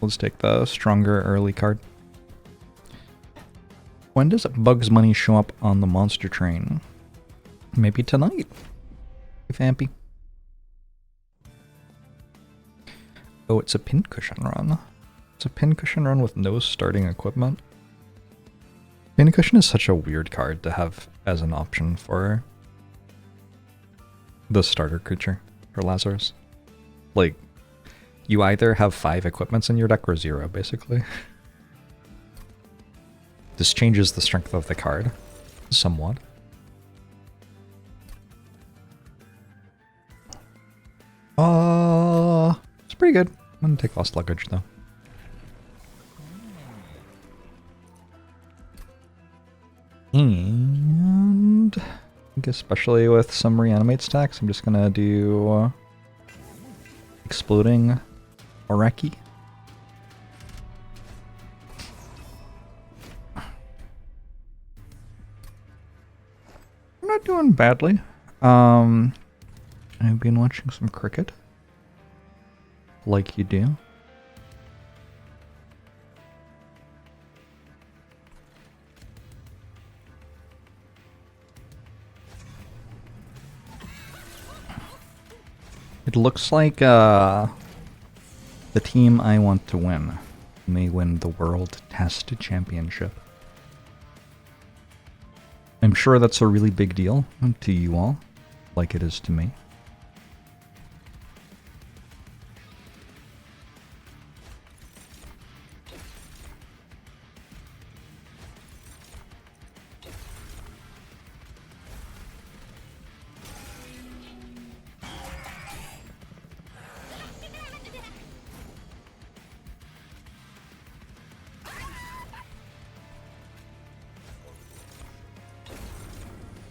Let's take the stronger early card. When does Bugs Money show up on the monster train? Maybe tonight. If Ampy. Oh, it's a pincushion run. It's a pincushion run with no starting equipment. Pincushion is such a weird card to have as an option for the starter creature for Lazarus. Like, you either have 5 equipments in your deck or 0, basically. This changes the strength of the card somewhat. It's pretty good. I'm gonna take Lost Luggage though. And I think especially with some reanimate stacks, I'm just gonna do Exploding Orechi. I'm not doing badly. I've been watching some cricket. Like you do. It looks like the team I want to win may win the World Test Championship. I'm sure that's a really big deal to you all, like it is to me.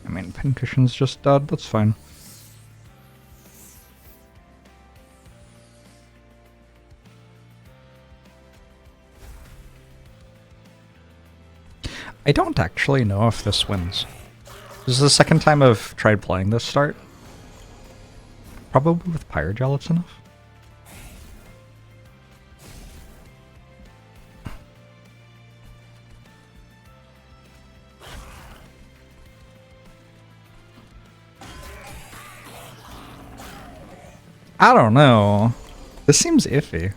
I mean, Pincushion's just dead, that's fine. I don't actually know if this wins. This is the second time I've tried playing this start. Probably with Pyrogel it's enough. I don't know. This seems iffy.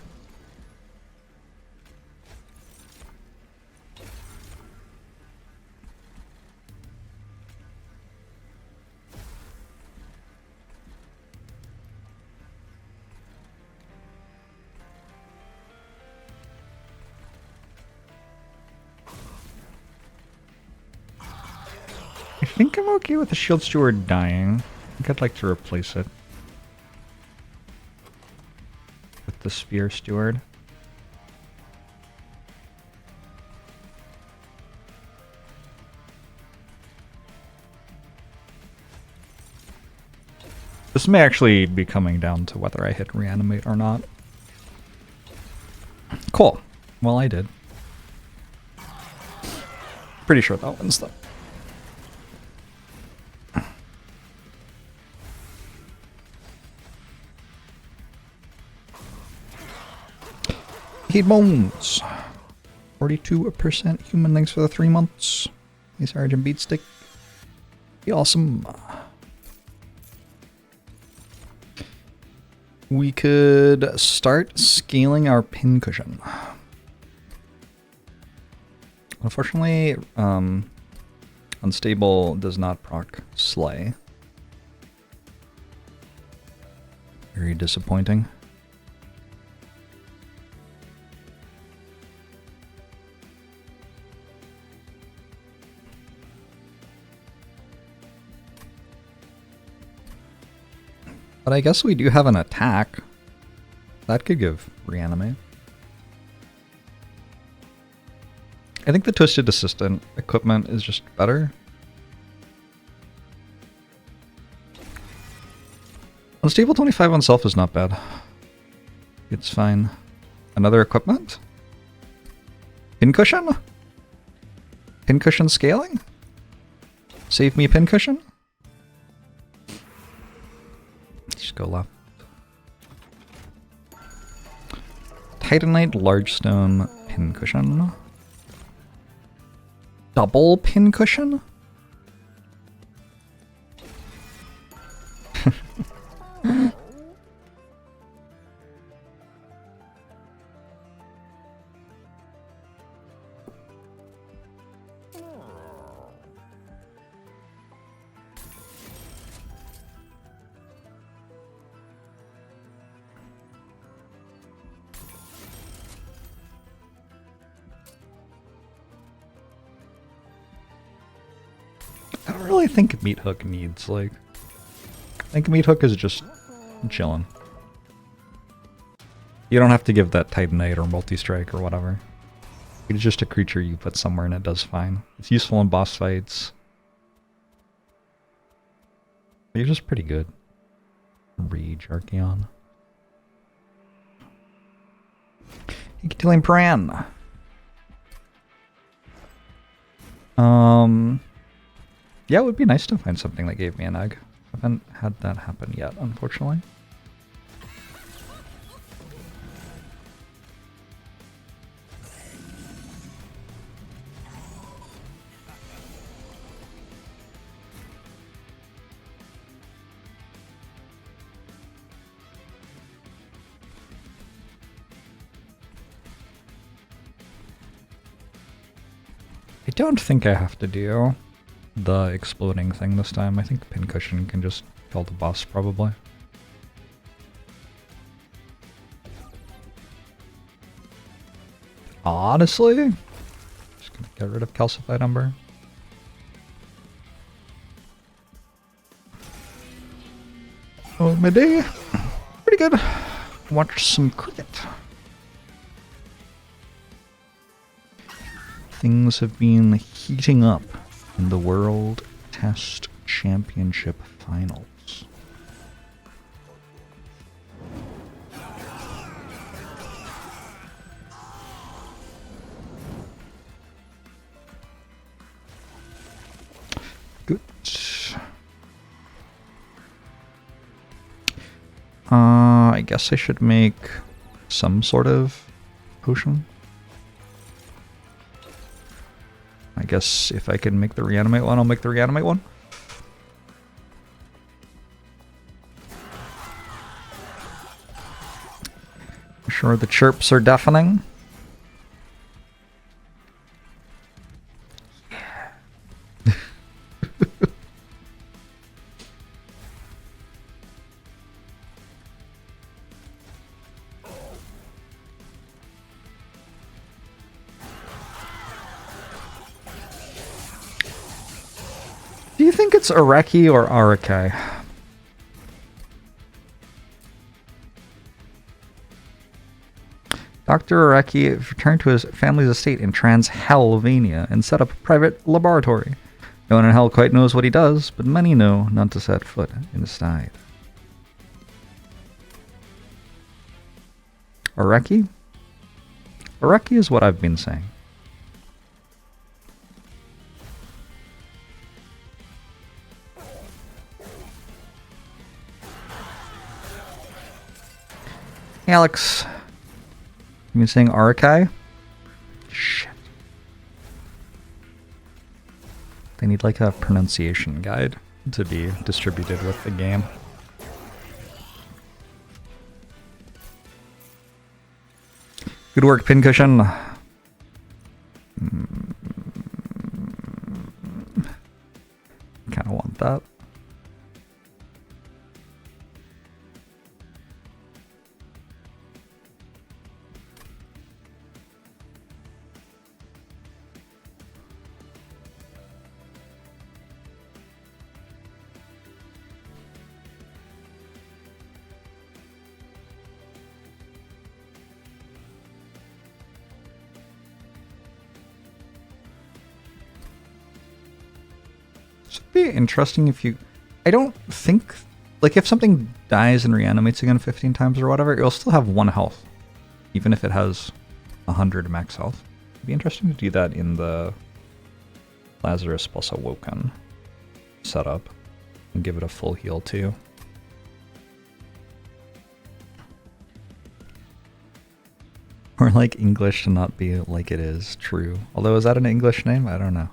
I think I'm okay with the Shield Steward dying. I think I'd like to replace it with the Spear Steward. This may actually be coming down to whether I hit Reanimate or not. Cool. Well, I did. Pretty sure that wins though. Heat Bones. 42% human, thanks for the 3 months. Hey, Sergeant Beatstick. Be awesome. We could start scaling our pincushion. Unfortunately, Unstable does not proc Slay. Very disappointing. But I guess we do have an attack. That could give Reanimate. I think the Twisted Assistant equipment is just better. Unstable 25 on self is not bad. It's fine. Another equipment? Pincushion? Pincushion scaling? Save me pincushion? Just go left. Titanite, Largestone, Pincushion. Double Pincushion? I don't really think Meat Hook needs, like... I think Meat Hook is just chilling. You don't have to give that Titanite or Multi-Strike or whatever. It's just a creature you put somewhere and it does fine. It's useful in boss fights. You're just pretty good. Rage Archeon. Ecatilian Pran. Yeah, it would be nice to find something that gave me an egg. I haven't had that happen yet, unfortunately. I don't think I have to do the exploding thing this time. I think Pincushion can just kill the boss, probably. Honestly, just gonna get rid of Calcified Umber. Oh, my day. Pretty good. Watch some cricket. Things have been heating up in the World Test Championship Finals. Good. I guess I should make some sort of potion. I guess if I can make the reanimate one, I'll make the reanimate one. I'm sure the chirps are deafening. Do you think it's Orechi or Orechi? Dr. Orechi returned to his family's estate in Transylvania and set up a private laboratory. No one in hell quite knows what he does, but many know not to set foot inside. Orechi? Orechi is what I've been saying. Alex, you been saying Orechi? Shit. They need like a pronunciation guide to be distributed with the game. Good work, Pincushion. Kind of want that. It'd be interesting if you... I don't think... Like, if something dies and reanimates again 15 times or whatever, it'll still have 1 health. Even if it has 100 max health. It'd be interesting to do that in the Lazarus plus Awoken setup. And give it a full heal, too. Or like English to not be like it is true. Although, is that an English name? I don't know.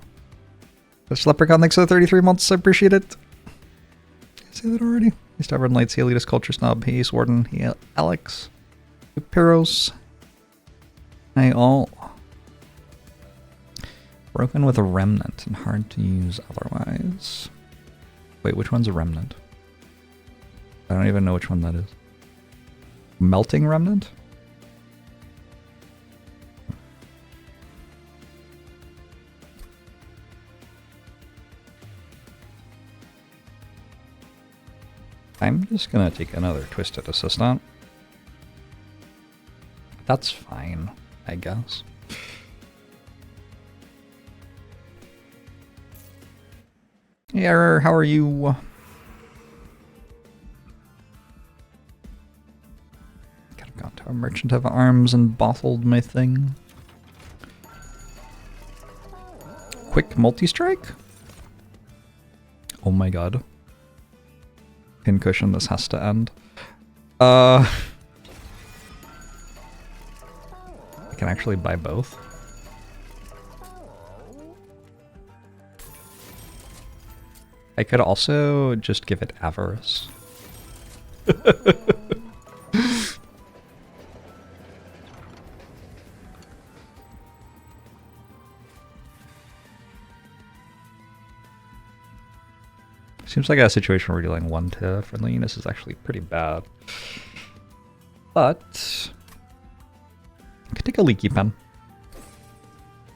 This Leprechaun, thanks for the 33 months. I appreciate it. Did I say that already? He's Tavern Lights, he elitist culture snob, he's Warden, he Alex. Piros. Hi all. Broken with a remnant and hard to use otherwise. Wait, which one's a remnant? I don't even know which one that is. Melting remnant? I'm just gonna take another Twisted Assistant. That's fine, I guess. Yeah, how are you? Could have gone to a Merchant of Arms and bottled my thing. Quick multi-strike? Oh my god. Pincushion, this has to end. I can actually buy both. I could also just give it Avarice. Seems like a situation where dealing 1 to friendly units is actually pretty bad. But I could take a Leaky Pen.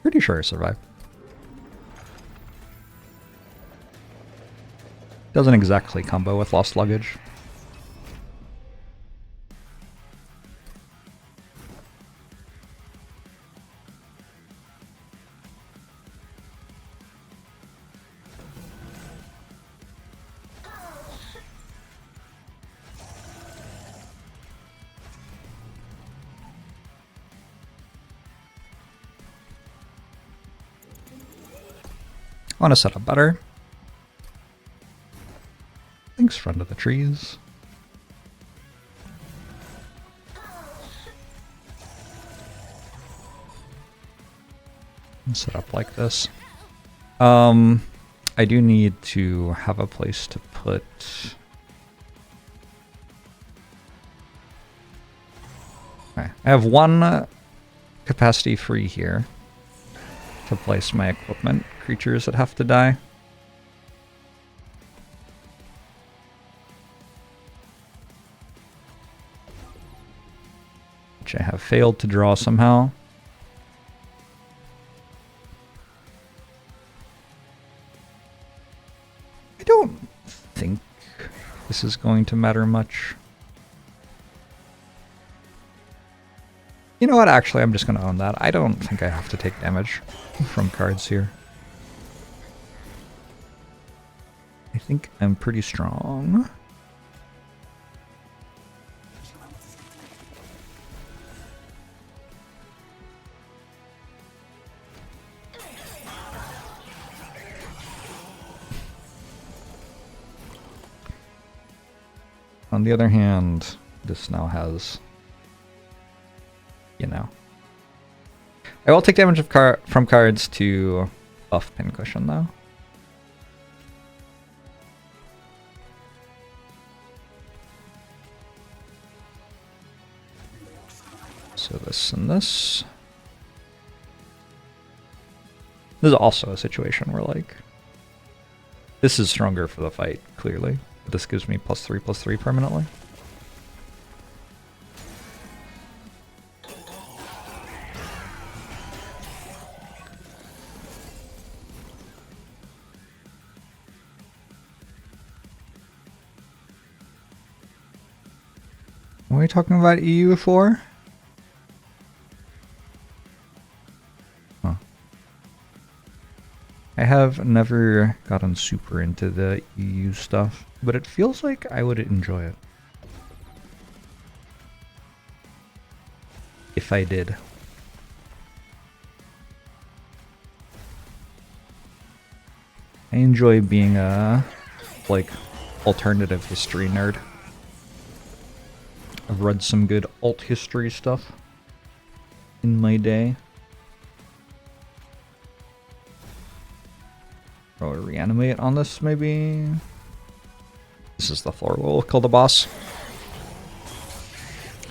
Pretty sure I survive. Doesn't exactly combo with Lost Luggage. I want to set up better. Thanks, friend of the trees. And set up like this. I do need to have a place to put. Okay. I have 1 capacity free here to place my equipment. Creatures that have to die. Which I have failed to draw somehow. I don't think this is going to matter much. You know what, actually I'm just going to own that. I don't think I have to take damage from cards here. I think I'm pretty strong. On the other hand, this now has, you know. I will take damage of from cards to buff Pincushion though. So this and this. This is also a situation where, like, this is stronger for the fight, clearly. But this gives me +3/+3 permanently. What are we talking about EU for? Huh. I have never gotten super into the EU stuff, but it feels like I would enjoy it. If I did. I enjoy being a, like, alternative history nerd. I've read some good alt history stuff. in my day. Throw a reanimate on this, maybe. This is the floor we'll kill the boss.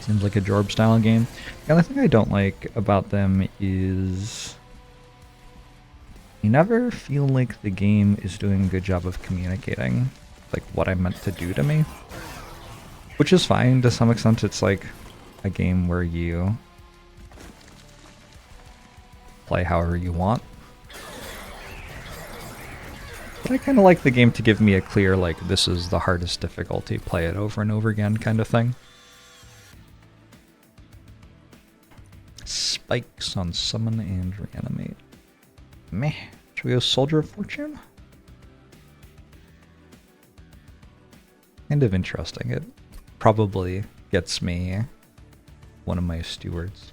Seems like a Jorbs style game. The only thing I don't like about them is I never feel like the game is doing a good job of communicating like what I meant to do to me. Which is fine to some extent. It's like a game where you play however you want. But I kind of like the game to give me a clear, like, this is the hardest difficulty, play it over and over again kind of thing. Spikes on summon and reanimate. Meh. Should we go Soldier of Fortune? Kind of interesting. It probably gets me one of my stewards.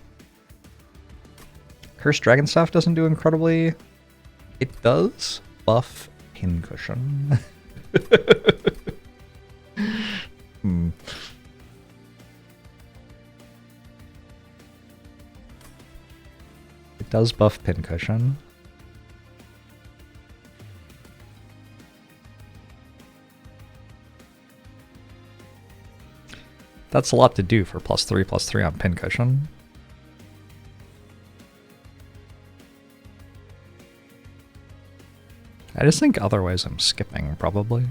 Cursed Dragonstaff doesn't do incredibly. It does buff Pincushion. It does buff Pincushion. That's a lot to do for +3/+3 on Pincushion. I just think otherwise I'm skipping, probably.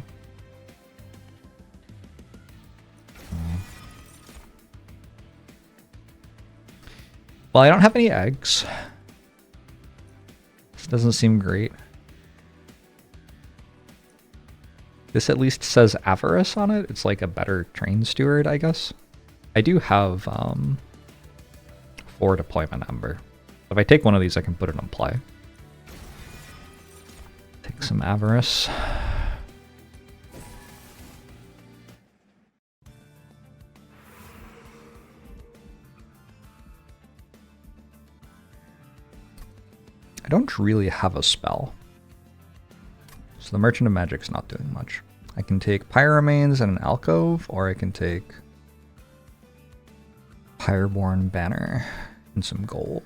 Well, I don't have any eggs. This doesn't seem great. This at least says Avarice on it. It's like a better train steward, I guess. I do have 4 deployment ember. If I take one of these, I can put it on play. Take some Avarice. I don't really have a spell. So the Merchant of Magic's not doing much. I can take Pyramanes and an Alcove, or I can take Pyreborn Banner and some gold.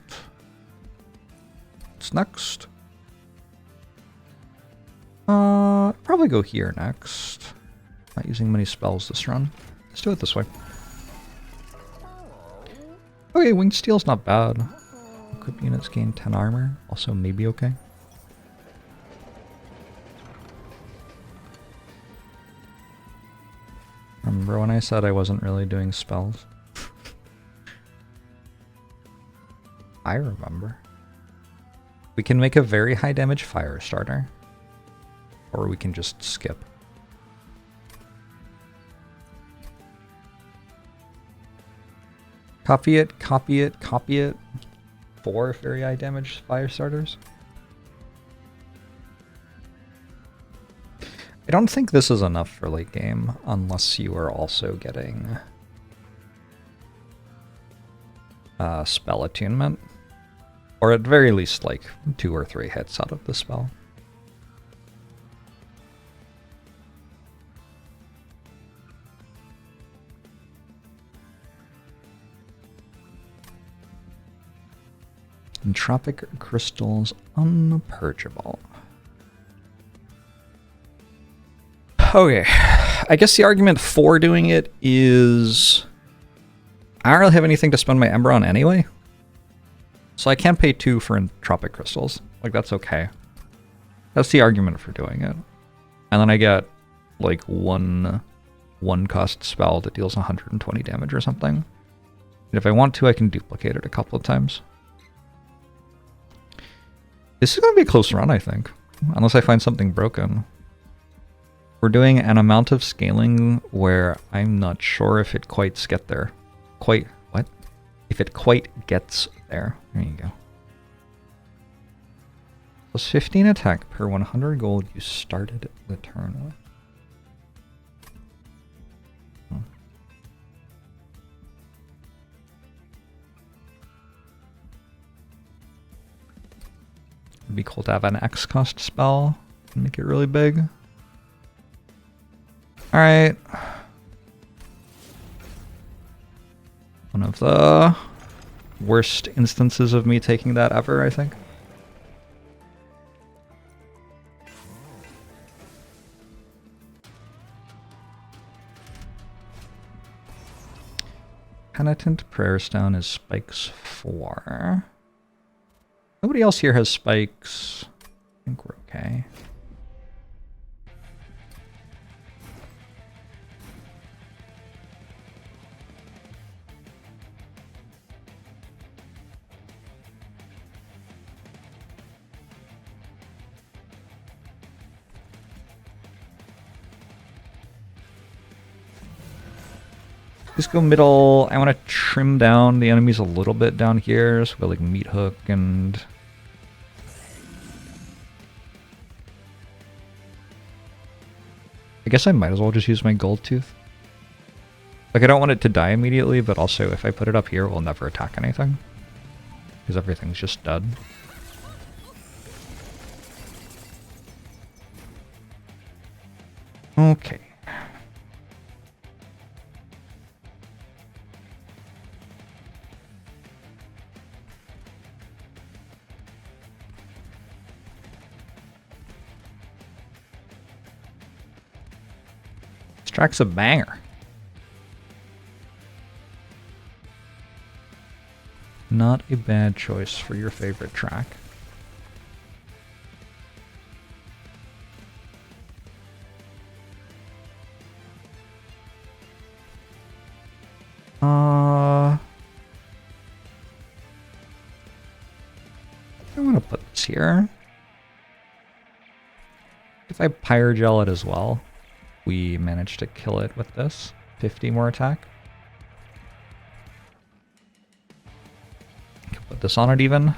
What's next? Probably go here next. Not using many spells this run. Let's do it this way. Okay, Winged Steel's not bad. Equip units gain 10 armor. Also maybe okay. Remember when I said I wasn't really doing spells? I remember. We can make a very high damage fire starter. Or we can just skip. Copy it, copy it, copy it. 4 very high damage fire starters. I don't think this is enough for late game unless you are also getting spell attunement. Or at very least like 2 or 3 hits out of the spell. Entropic crystals unpurgeable. Okay, I guess the argument for doing it is I don't really have anything to spend my Ember on anyway. So I can't pay 2 for entropic crystals. Like, that's okay. That's the argument for doing it. And then I get like one cost spell that deals 120 damage or something. And if I want to, I can duplicate it a couple of times. This is going to be a close run, I think. Unless I find something broken. We're doing an amount of scaling where I'm not sure if it quite gets there. What? If it quite gets there. There you go. Plus 15 attack per 100 gold you started the turn with. It'd be cool to have an X cost spell and make it really big. Alright. One of the worst instances of me taking that ever, I think. Penitent Prayer Stone is spikes 4. Nobody else here has spikes. I think we're okay. Just go middle. I want to trim down the enemies a little bit down here, so we like meat hook and I guess I might as well just use my gold tooth. Like I don't want it to die immediately, but also if I put it up here, it will never attack anything because everything's just dead. Okay. This track's a banger. Not a bad choice for your favorite track. I want to put this here. If I Pyrogel it as well, we managed to kill it with this. 50 more attack. Can put this on it even.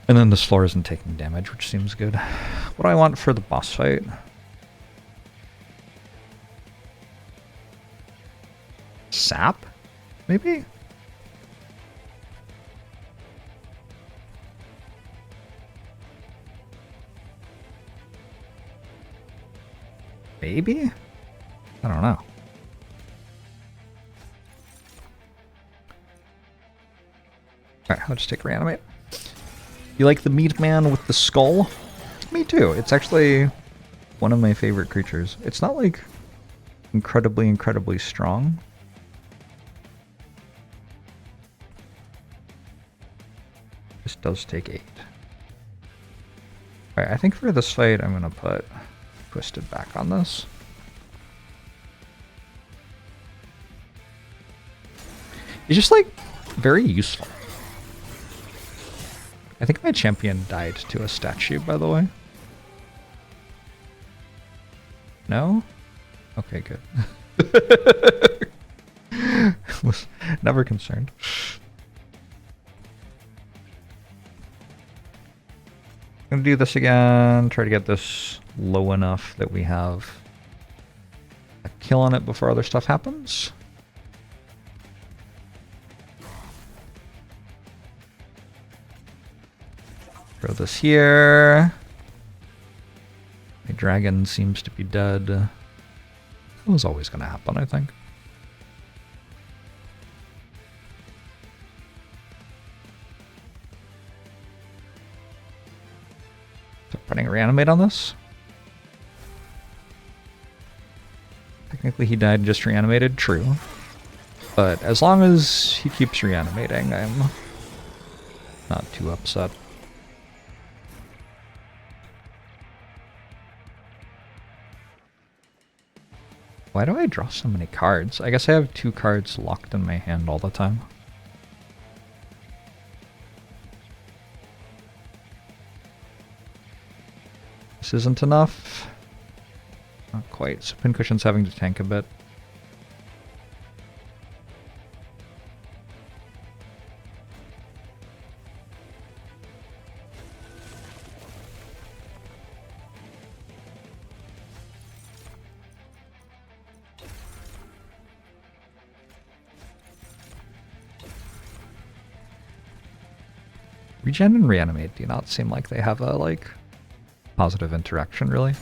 And then this floor isn't taking damage, which seems good. What do I want for the boss fight? Sap? Maybe? Maybe? I don't know. Alright, I'll just take reanimate. You like the meat man with the skull? Me too. It's actually one of my favorite creatures. It's not like incredibly strong. This does take 8. Alright, I think for this fight I'm gonna put Twisted back on this. It's just like very useful. I think my champion died to a statue, by the way. No? Okay, good. Was never concerned. I'm gonna do this again, try to get this low enough that we have a kill on it before other stuff happens. Throw this here. My dragon seems to be dead. That was always going to happen, I think. So putting a reanimate on this. Technically he died and just reanimated, true. But as long as he keeps reanimating, I'm not too upset. Why do I draw so many cards? I guess I have 2 cards locked in my hand all the time. This isn't enough. Not quite. So Pincushion's having to tank a bit. Regen and reanimate do not seem like they have a, like, positive interaction, really.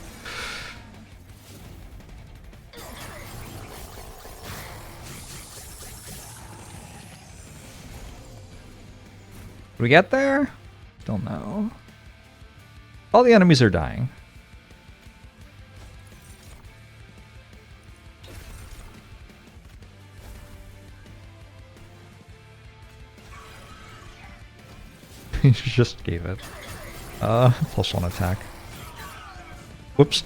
we get there? Don't know. All the enemies are dying. He just gave it. +1 attack. Whoops.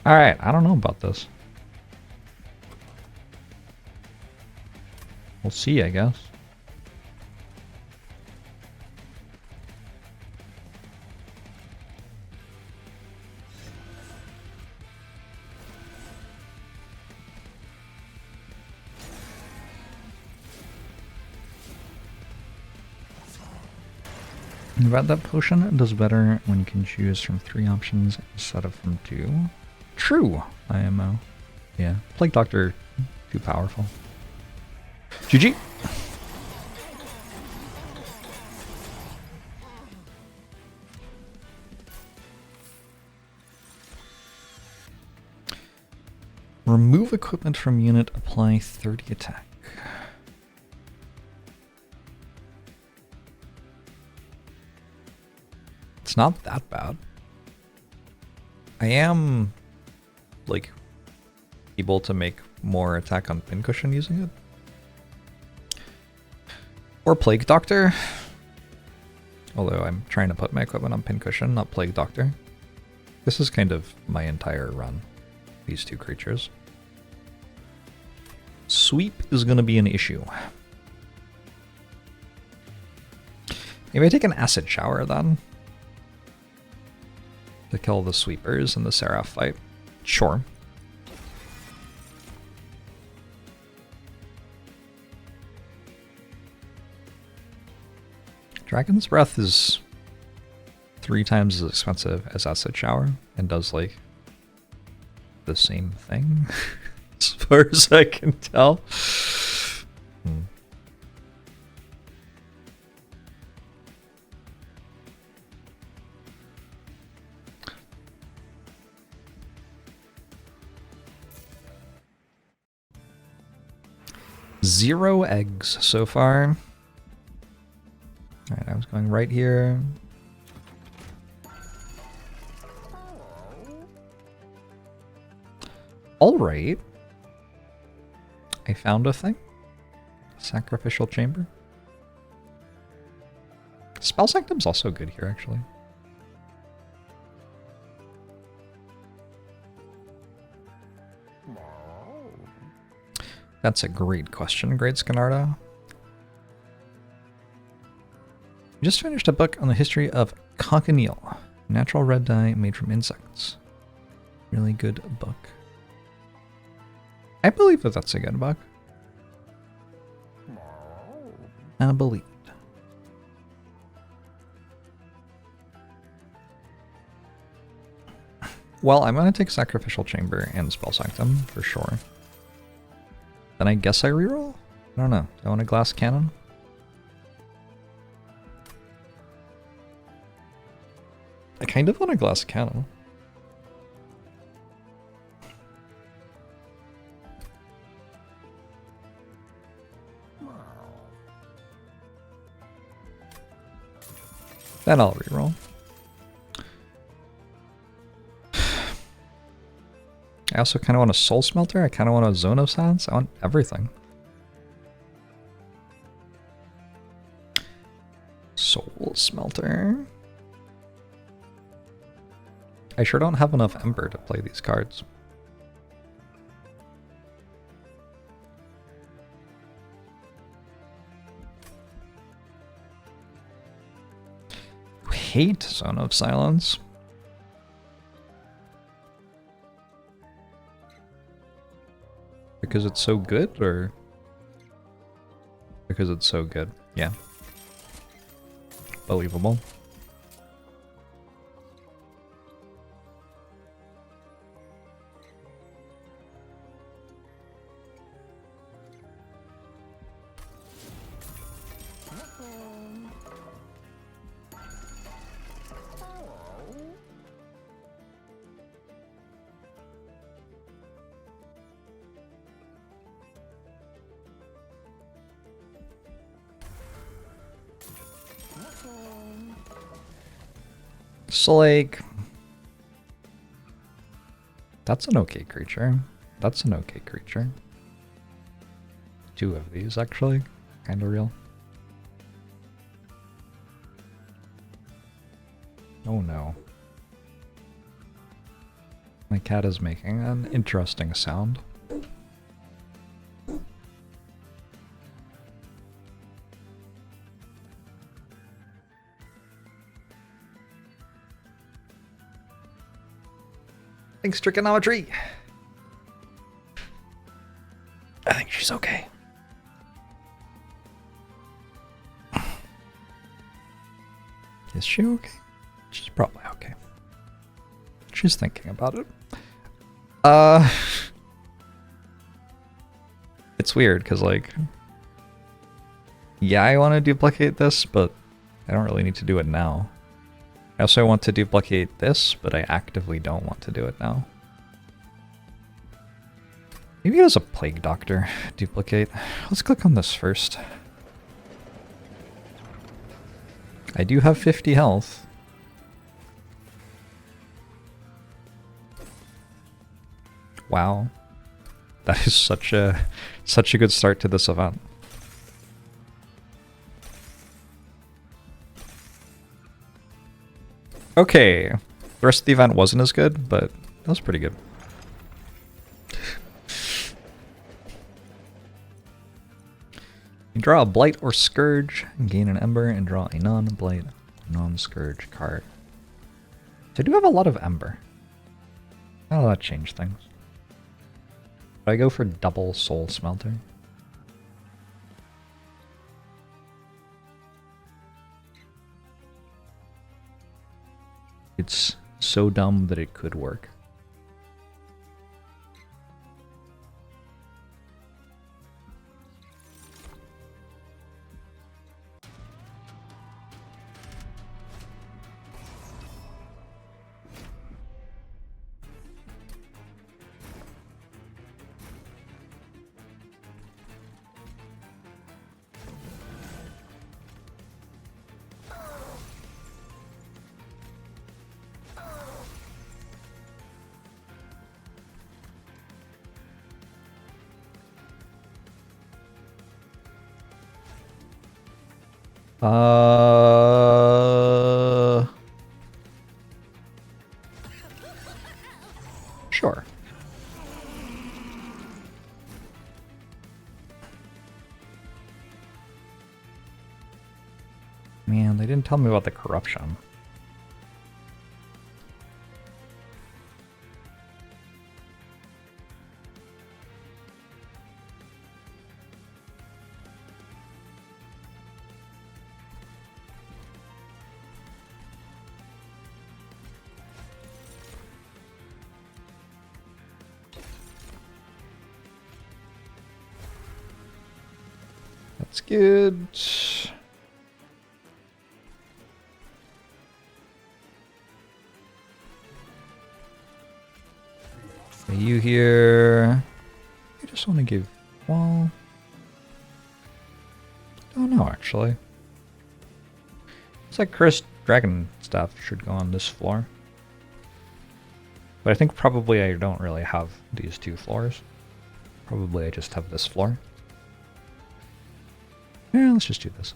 Alright, I don't know about this. We'll see, I guess. About that potion, it does better when you can choose from 3 options instead of from 2. True, IMO. Yeah, Plague Doctor, too powerful. GG! Remove equipment from unit, apply 30 attack. It's not that bad. I am, like, able to make more attack on Pincushion using it. Or Plague Doctor. Although I'm trying to put my equipment on Pincushion, not Plague Doctor. This is kind of my entire run. These 2 creatures. Sweep is going to be an issue. Maybe I take an Acid Shower then. To kill the sweepers in the Seraph fight. Sure. Dragon's Breath is 3 times as expensive as Acid Shower and does like the same thing as far as I can tell. Zero eggs so far. Alright, I was going right here. Alright. I found a thing. Sacrificial Chamber. Spell Sanctum's also good here, actually. That's a great question, Great Scanardo. We just finished a book on the history of cochineal, natural red dye made from insects. Really good book. I believe that that's a good book. I believe it. Well, I'm going to take Sacrificial Chamber and Spell Sanctum for sure. Then I guess I reroll? I don't know. Do I want a Glass Cannon? I kind of want a Glass Cannon. Then I'll reroll. I also kind of want a Soul Smelter. I kind of want a Zone of Silence. I want everything. Soul Smelter. I sure don't have enough Ember to play these cards. I hate Zone of Silence. Because it's so good, or because it's so good? Yeah. Believable. So, like, that's an okay creature. That's an okay creature. 2 of these, actually. Kind of real. Oh no. My cat is making an interesting sound. Thanks, trigonometry. I think she's okay. Is she okay? She's probably okay. She's thinking about it. It's weird because, like, yeah, I want to duplicate this, but I don't really need to do it now. I also want to duplicate this, but I actively don't want to do it now. Maybe it was a Plague Doctor duplicate. Let's click on this first. I do have 50 health. Wow. That is such a good start to this event. Okay. The rest of the event wasn't as good, but that was pretty good. You draw a Blight or Scourge, gain an Ember, and draw a non-Blight, non-Scourge card. So I do have a lot of Ember. How will that change things? Do I go for double Soul Smelter? It's so dumb that it could work. Sure. Man, they didn't tell me about the corruption. That's good. Are you here? I just want to give. Well, I don't know actually. It's like Chris Dragon stuff should go on this floor. But I think probably I don't really have these 2 floors. Probably I just have this floor. Yeah, let's just do this.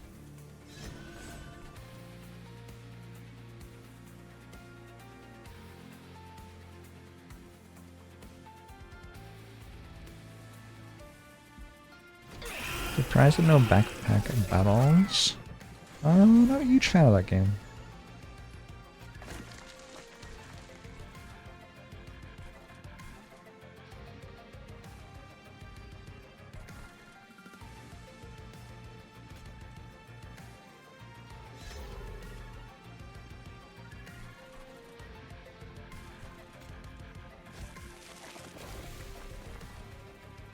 Surprised at no backpack battles. Not a huge fan of that game.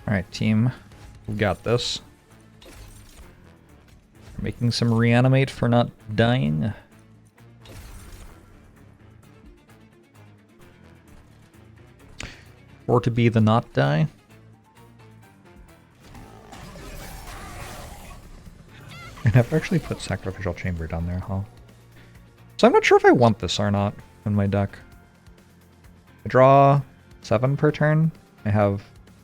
Alright, team. We got this. We're making some reanimate for not dying. Or to be the not die. I never actually put Sacrificial Chamber down there, huh? So I'm not sure if I want this or not in my deck. I draw 7 per turn. I have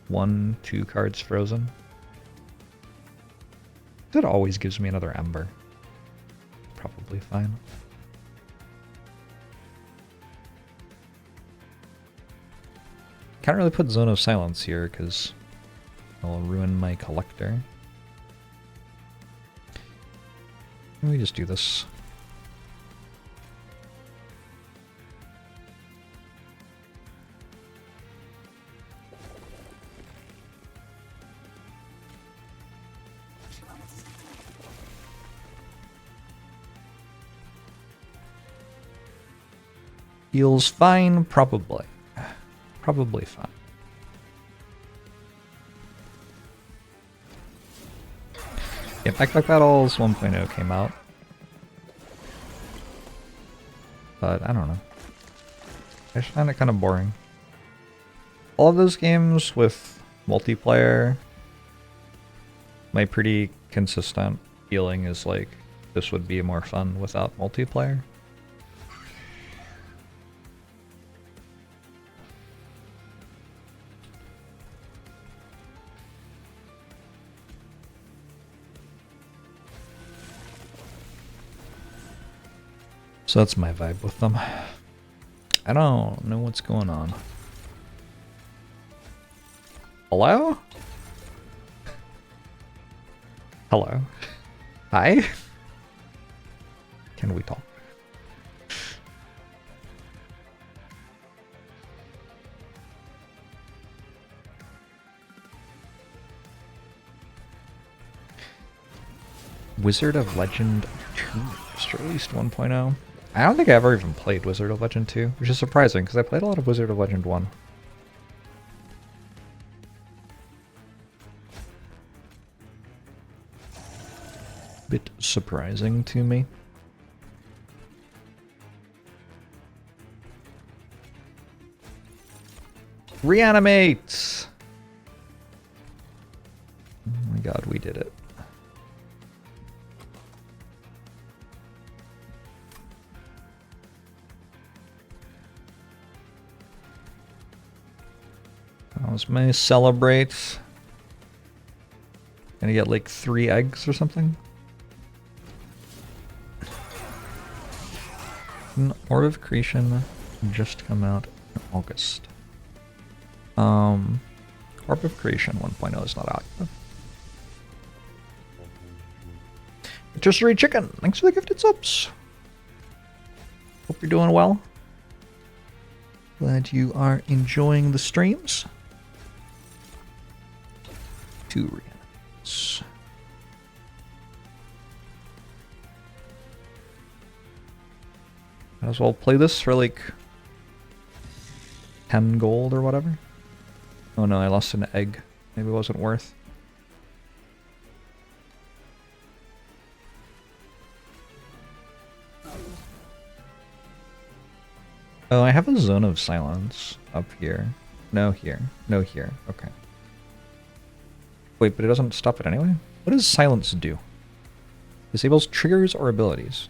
1, 2 cards frozen. That always gives me another Ember. Probably fine. Can't really put Zone of Silence here because I'll ruin my collector. Let me just do this. Feels fine, probably. Probably fine. Yeah, Backpack Battles 1.0 came out. But I don't know. I just find it kind of boring. All of those games with multiplayer, my pretty consistent feeling is like this would be more fun without multiplayer. So that's my vibe with them. I don't know what's going on. Hello? Hello? Hi? Can we talk? Wizard of Legend 2 just released 1.0. I don't think I ever even played Wizard of Legend 2, which is surprising because I played a lot of Wizard of Legend 1. Bit surprising to me. Reanimate! Oh my god, we did it. That was my celebrate. Gonna get like 3 eggs or something. An Orb of Creation just come out in August. Orb of Creation 1.0 is not active. Rotisserie Chicken, thanks for the gifted subs. Hope you're doing well. Glad you are enjoying the streams. 2 reanimates. Might as well play this for like 10 gold or whatever. Oh no, I lost an egg. Maybe it wasn't worth. Oh, I have a Zone of Silence up here. No here. No here. Okay. Wait, but it doesn't stop it anyway? What does Silence do? Disables triggers or abilities.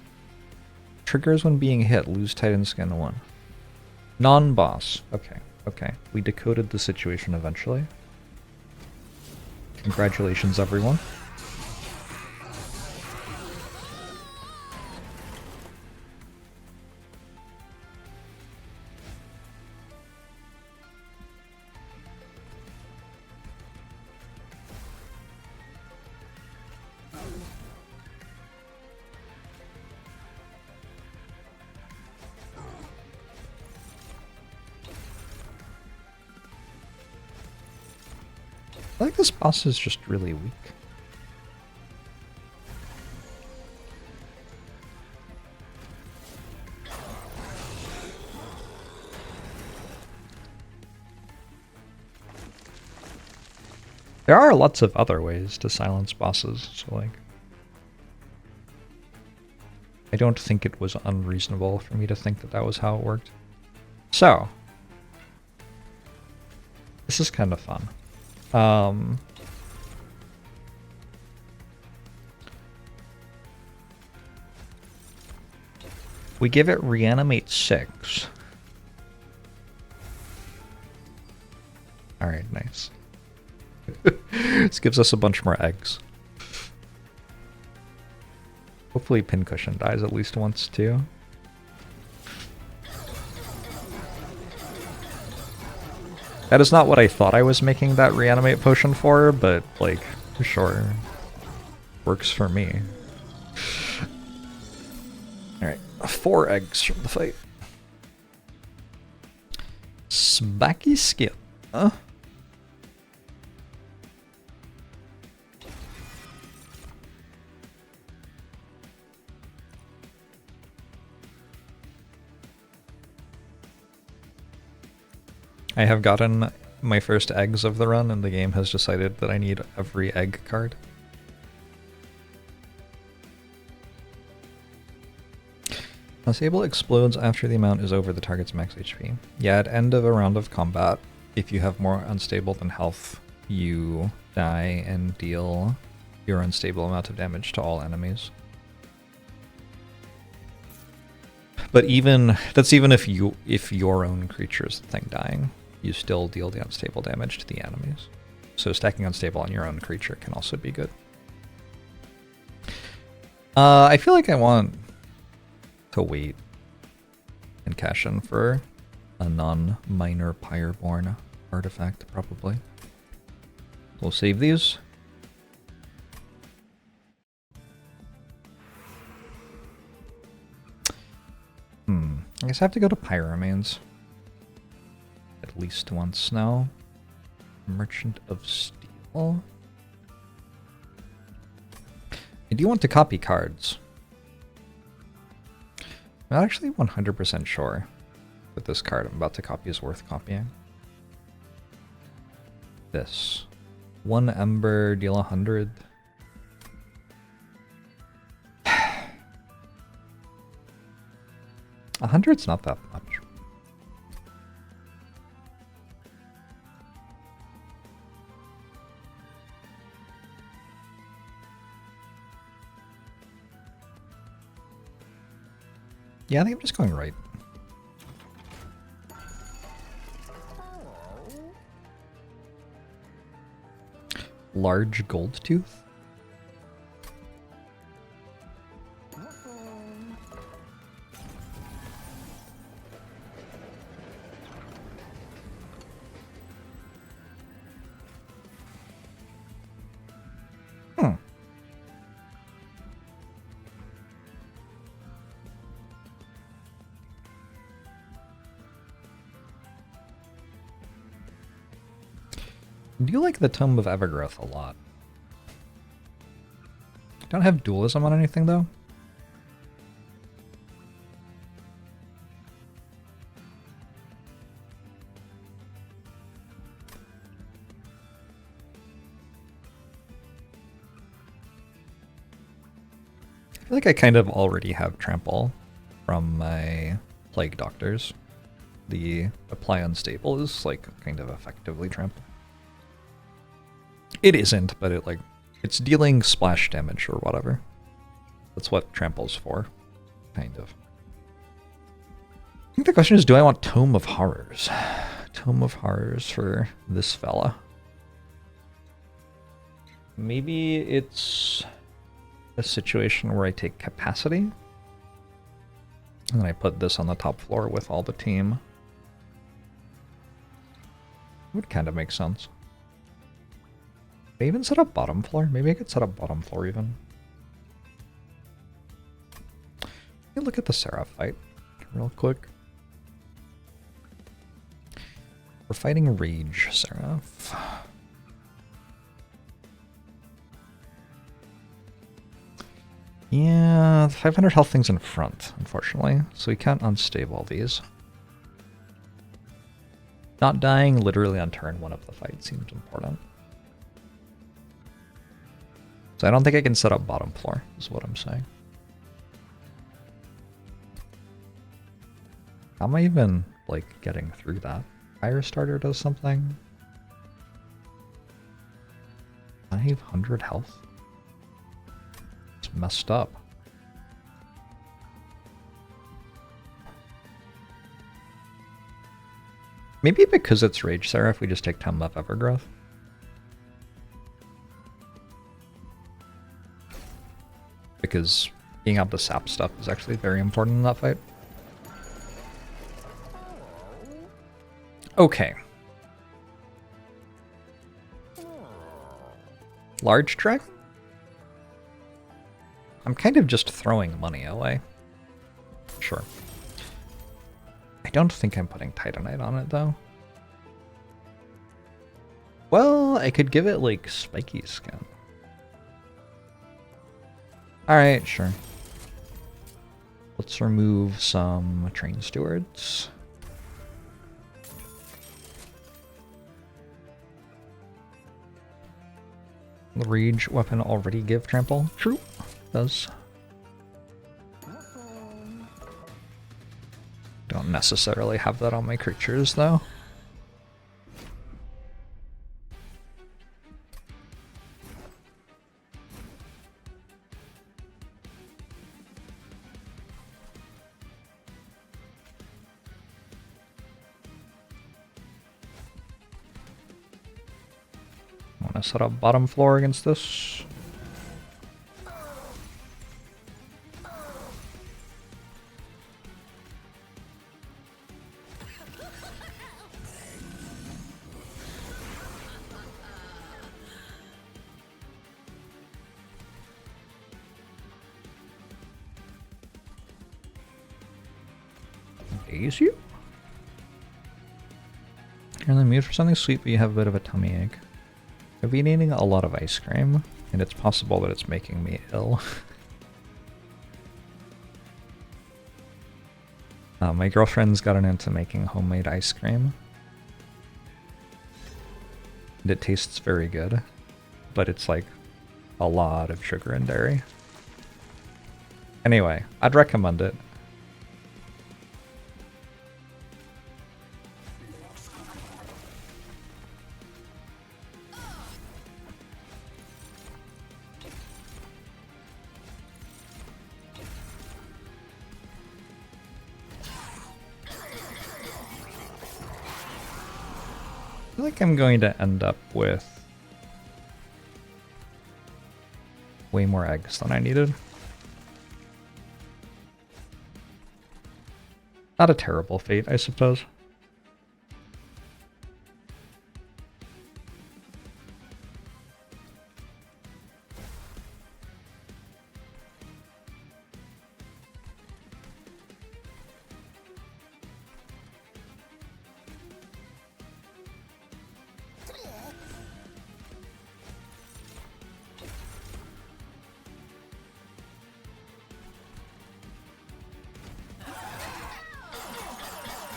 Triggers when being hit, lose Titan Skin 1. Non-boss. Okay, okay. We decoded the situation eventually. Congratulations, everyone. I think this boss is just really weak. There are lots of other ways to silence bosses, so like... I don't think it was unreasonable for me to think that that was how it worked. So... this is kind of fun. We give it reanimate 6. Alright, nice. This gives us a bunch more eggs. Hopefully Pincushion dies at least once too. That is not what I thought I was making that reanimate potion for, but like, sure. Works for me. Alright, 4 eggs from the fight. Smacky skin. I have gotten my first eggs of the run, and the game has decided that I need every egg card. Sable explodes after the amount is over the target's max HP. Yeah, at end of a round of combat, if you have more unstable than health, you die and deal your unstable amount of damage to all enemies. But that's even if your own creature is the thing dying, you still deal the unstable damage to the enemies. So stacking unstable on your own creature can also be good. I feel like I want to wait and cash in for a non-minor Pyreborn artifact, probably. We'll save these. I guess I have to go to Pyramanes at least once now. Merchant of Steel. I do want to copy cards. I'm not actually 100% sure that this card I'm about to copy is worth copying. This. 1 Ember, deal 100. 100's not that much. Yeah, I think I'm just going right. Large gold tooth? I do like the Tome of Evergrowth a lot. Don't have dualism on anything though. I feel like I kind of already have Trample from my Plague Doctors. The Apply Unstable is like kind of effectively Trample. It isn't, but it's dealing splash damage or whatever. That's what Trample's for, kind of. I think the question is, do I want Tome of Horrors? Tome of Horrors for this fella. Maybe it's a situation where I take Capacity, and then I put this on the top floor with all the team. Would kind of make sense. I even set up bottom floor? Maybe I could set up bottom floor even. Let me look at the Seraph fight real quick. We're fighting Rage Seraph. Yeah, the 500 health thing's in front, unfortunately, so we can't unstable these. Not dying literally on turn 1 of the fight seems important. So I don't think I can set up bottom floor, is what I'm saying. How am I even, getting through that? Firestarter does something? 500 health? It's messed up. Maybe because it's Rage Seraph, we just take 10 left Evergrowth. Because being able to sap stuff is actually very important in that fight. Okay. Large dragon? I'm kind of just throwing money away. Sure. I don't think I'm putting Titanite on it, though. Well, I could give it, like, spiky skin. Alright, sure. Let's remove some train stewards. The rage weapon already give trample? True. Does. Don't necessarily have that on my creatures, though. I want to set up bottom floor against this. Daze you? You're in the mood for something sweet, but you have a bit of a tummy ache. I've been eating a lot of ice cream, and it's possible that it's making me ill. My girlfriend's gotten into making homemade ice cream. And it tastes very good, but it's like a lot of sugar and dairy. Anyway, I'd recommend it. I feel like I'm going to end up with way more eggs than I needed. Not a terrible fate, I suppose.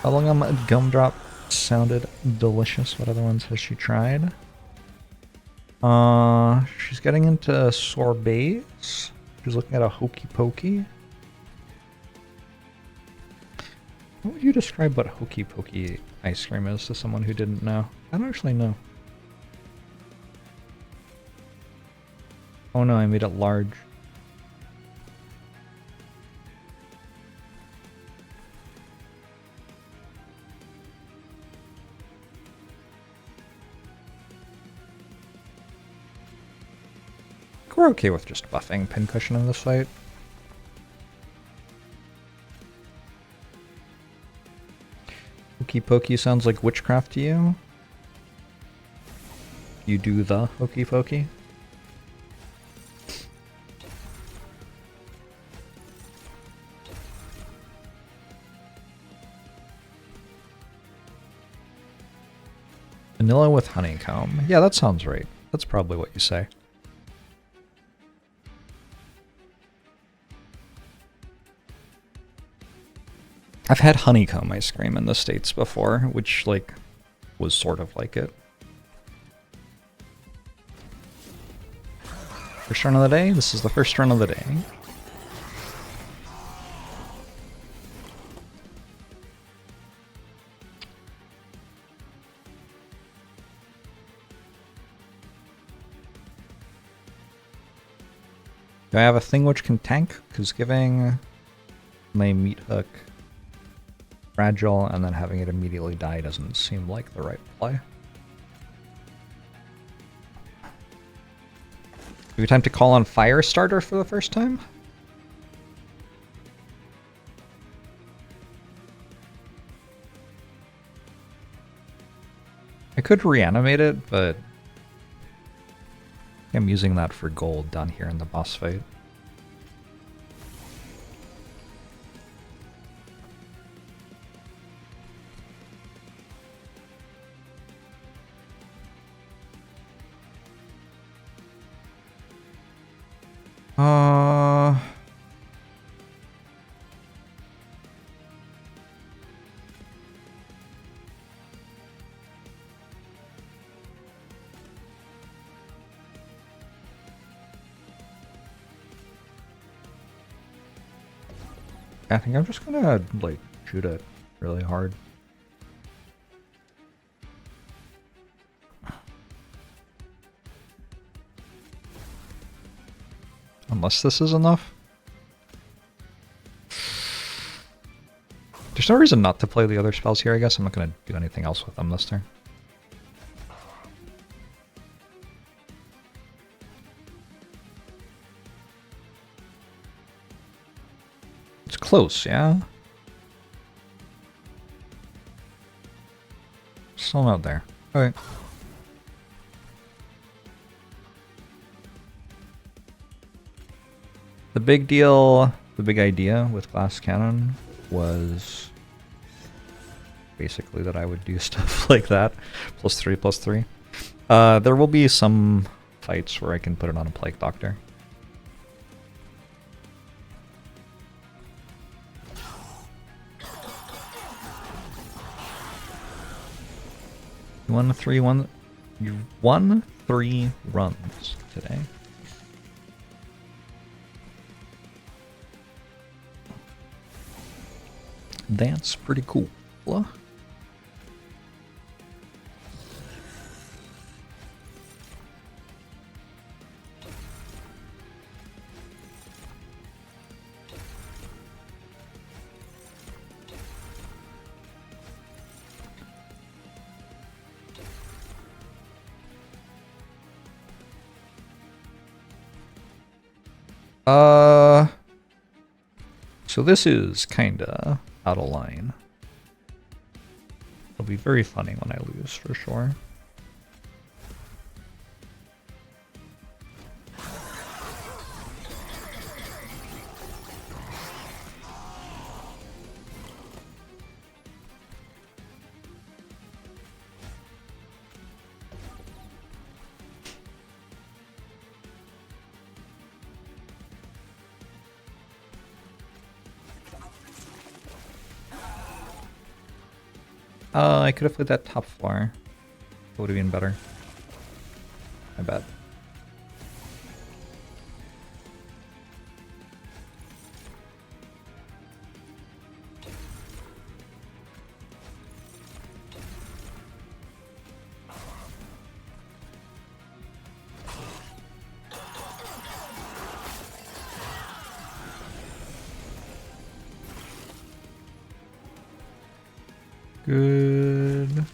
Bubblegum Gumdrop sounded delicious. What other ones has she tried? She's getting into sorbets. She's looking at a Hokey Pokey. What would you describe what Hokey Pokey ice cream is to someone who didn't know? I don't actually know. Oh no, I made it large. We're okay with just buffing Pincushion in this fight. Hokey Pokey sounds like witchcraft to you. You do the Hokey Pokey. Vanilla with honeycomb. Yeah, that sounds right. That's probably what you say. I've had honeycomb ice cream in the States before, which, like, was sort of like it. First run of the day? This is the first run of the day. Do I have a thing which can tank? Because giving my meat hook fragile, and then having it immediately die doesn't seem like the right play. Maybe time to call on Firestarter for the first time? I could reanimate it, but I'm using that for gold down here in the boss fight. I think I'm just gonna, like, shoot it really hard. Unless this is enough. There's no reason not to play the other spells here, I guess. I'm not gonna do anything else with them this turn. It's close, yeah? Still not there. Okay. The big deal, the big idea with Glass Cannon was basically that I would do stuff like that. +3/+3. There will be some fights where I can put it on a Plague Doctor. You won 3 runs today. That's pretty cool. So this is kinda out of line. It'll be very funny when I lose, for sure. I could have played that top floor. It would have been better. I bet. Good.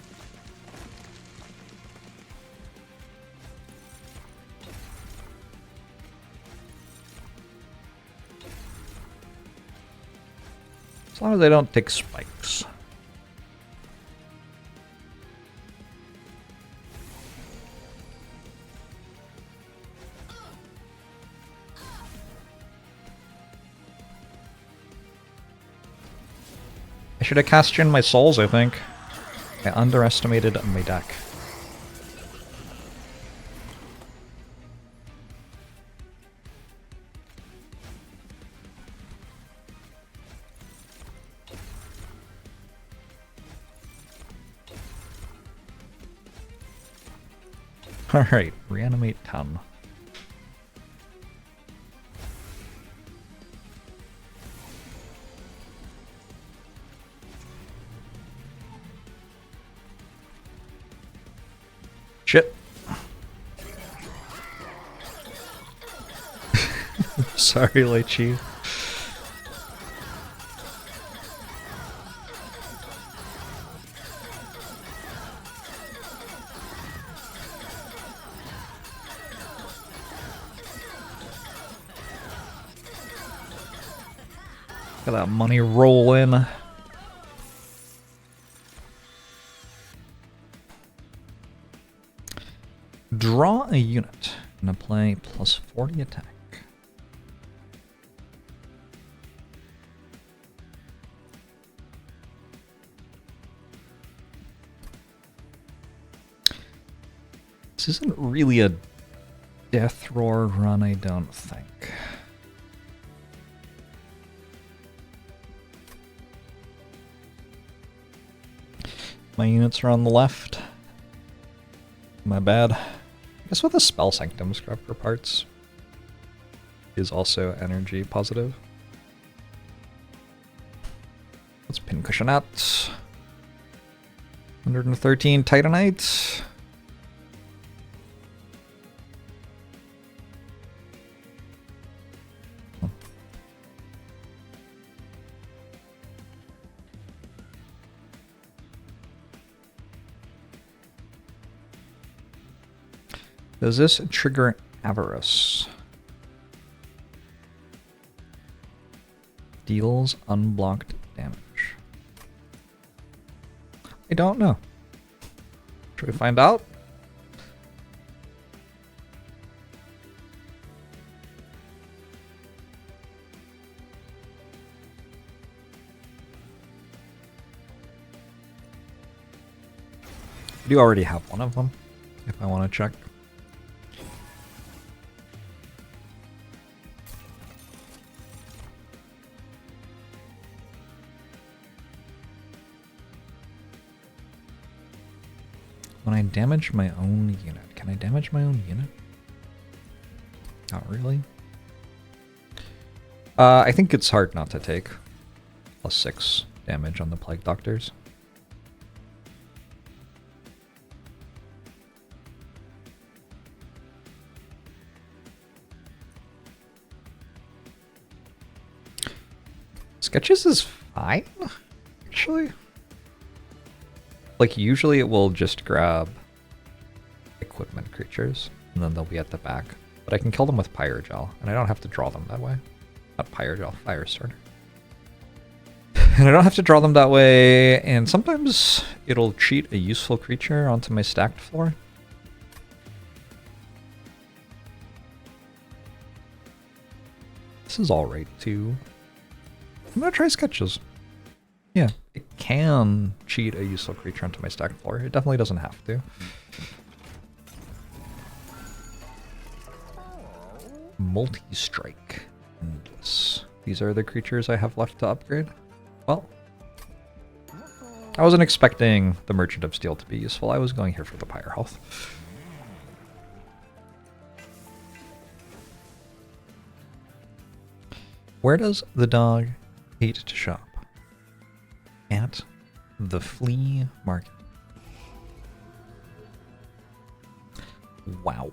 As long as I don't take spikes. I should have cast in my souls, I think. I underestimated my deck. Alright, reanimate 10. Shit. Sorry, Orechi. Got that money roll in. Draw a unit and apply plus 40 attack. This isn't really a Death Roar run, I don't think. My units are on the left. My bad. I guess with a Spell Sanctum scrap for parts is also energy positive. Let's Pincushion out. 113 Titanite. Does this trigger Avarice? Deals unblocked damage. I don't know. Should we find out? I do already have one of them, if I want to check. When I damage my own unit, can I damage my own unit? Not really. I think it's hard not to take +6 damage on the Plague Doctors. Sketches is fine, actually. Like, usually it will just grab equipment creatures, and then they'll be at the back. But I can kill them with Pyrogel, and I don't have to draw them that way. Not Pyrogel, Fire Sword. And I don't have to draw them that way, and sometimes it'll cheat a useful creature onto my stacked floor. This is alright, too. I'm gonna try Sketches. Yeah, it can cheat a useful creature onto my stacked floor. It definitely doesn't have to. Multi-strike. Endless. These are the creatures I have left to upgrade. Well, I wasn't expecting the Merchant of Steel to be useful. I was going here for the Pyre health. Where does the dog hate to shop? At the flea market. Wow.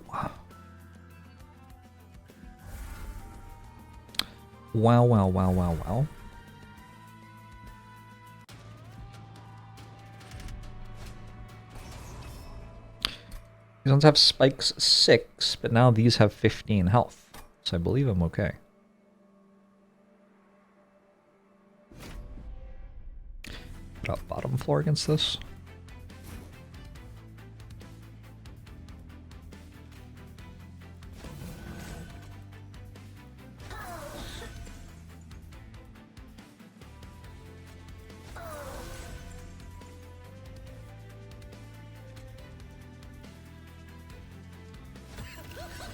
Wow, wow, wow, wow, wow. These ones have spikes 6, but now these have 15 health. So I believe I'm okay. Put out bottom floor against this.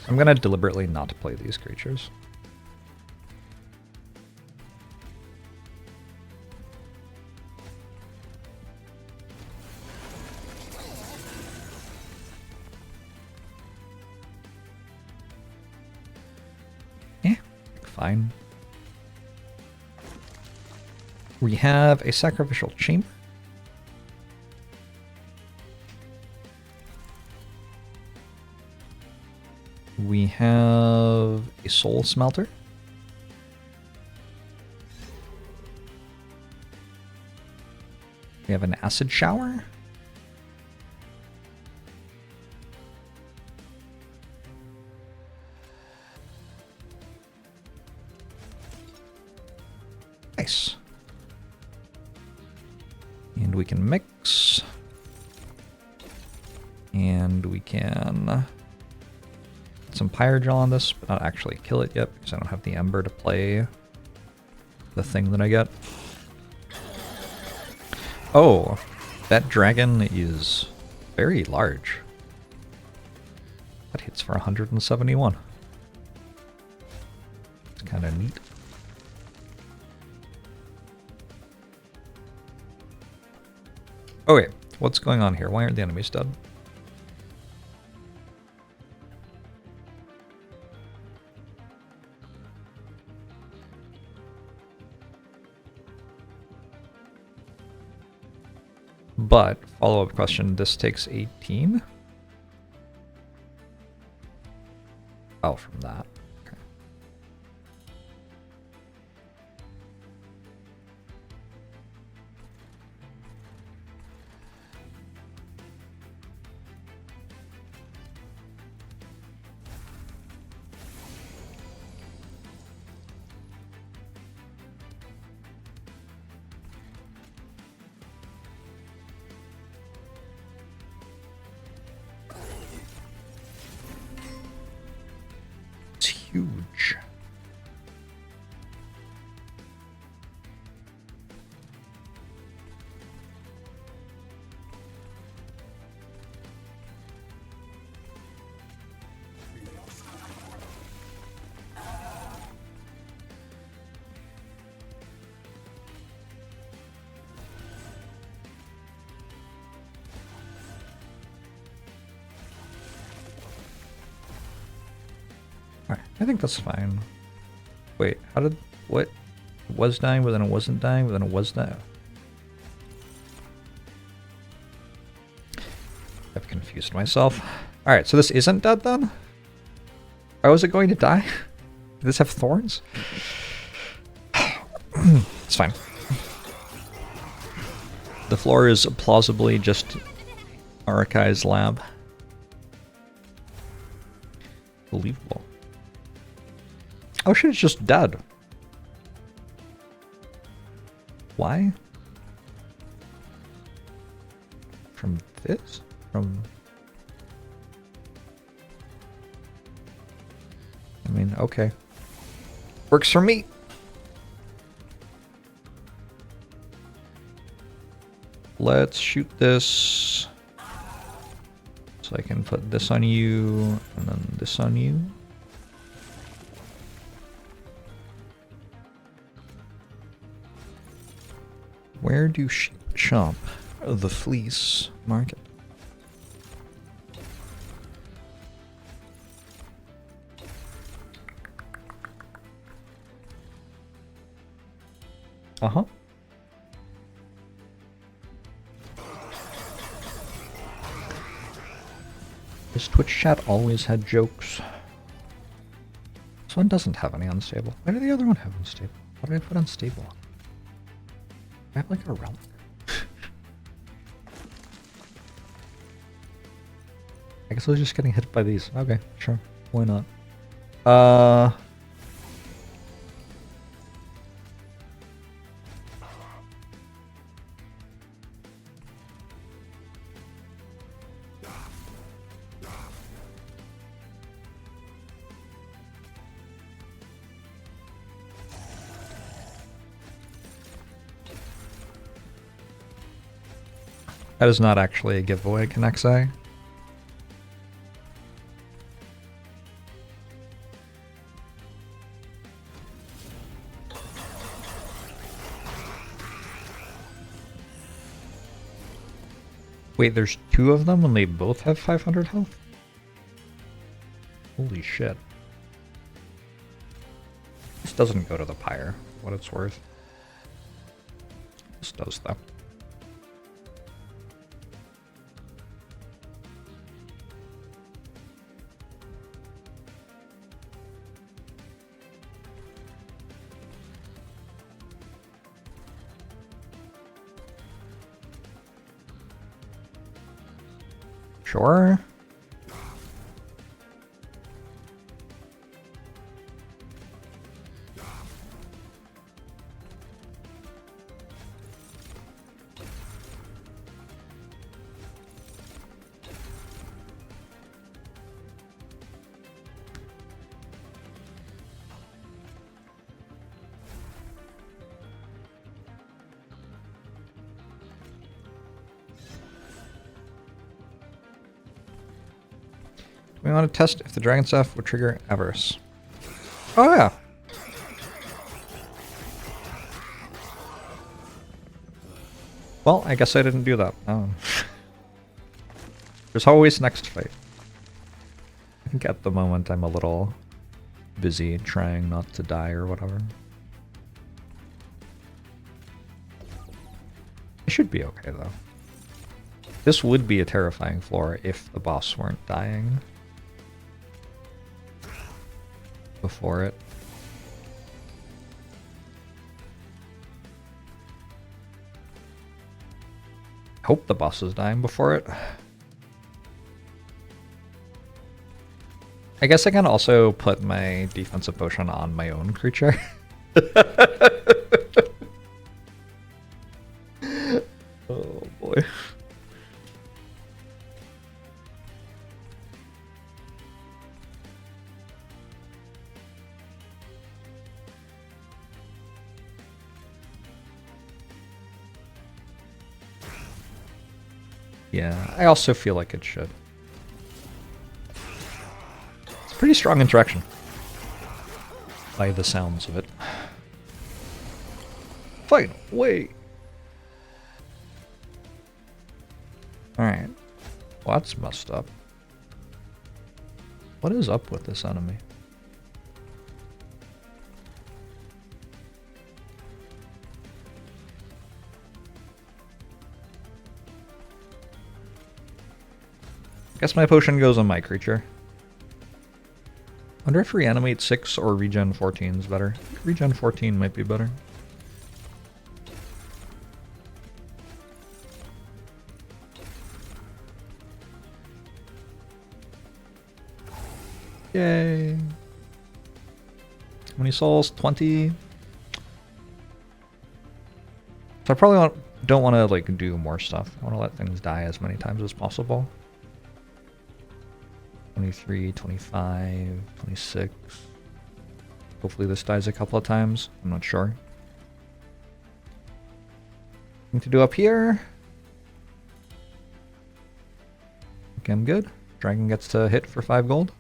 I'm gonna deliberately not play these creatures. Yeah, fine. We have a sacrificial chamber. We have a soul smelter. We have an acid shower. Nice. And we can mix. And we can put some Pyregel on this, but not actually kill it yet because I don't have the Ember to play the thing that I get. Oh, that dragon is very large. That hits for 171. It's kind of neat. Oh wait, what's going on here? Why aren't the enemies dead? But, follow-up question, this takes 18? Oh, from that. Okay. Huge. Alright, I think that's fine. Wait, how did... what? It was dying, but then it wasn't dying, but then it was dying. I've confused myself. Alright, so this isn't dead then? Why was it going to die? Did this have thorns? It's fine. The floor is plausibly just Orechi's lab. Believable. Oh shit, it's just dead. Why? From this? From... I mean, okay. Works for me. Let's shoot this. So I can put this on you, and then this on you. Where do sheep shop? The fleece market. Uh-huh. This Twitch chat always had jokes. This one doesn't have any unstable. Why did the other one have unstable? Why did I put unstable on? I have like a relic. I guess I was just getting hit by these. Okay, sure. Why not? That is not actually a giveaway, can I say? Wait, there's two of them and they both have 500 health? Holy shit. This doesn't go to the pyre, for what it's worth. This does, though. Sure. We want to test if the Dragon Staff would trigger Avarice. Oh yeah. Well, I guess I didn't do that. Oh. There's always next fight. I think at the moment I'm a little busy trying not to die or whatever. I should be okay though. This would be a terrifying floor if the boss weren't dying before it. I hope the boss is dying before it. I guess I can also put my defensive potion on my own creature. Oh boy. Yeah, I also feel like it should. It's a pretty strong interaction. By the sounds of it. Fine, wait. Alright. Well, that's messed up. What is up with this enemy? Guess my potion goes on my creature. Wonder if reanimate 6 or regen 14 is better. Regen 14 might be better. Yay! How many souls? 20? So I probably don't want to like do more stuff. I want to let things die as many times as possible. 23, 25, 26. Hopefully this dies a couple of times. I'm not sure. Thing to do up here. Okay, I'm good. Dragon gets to hit for 5 gold.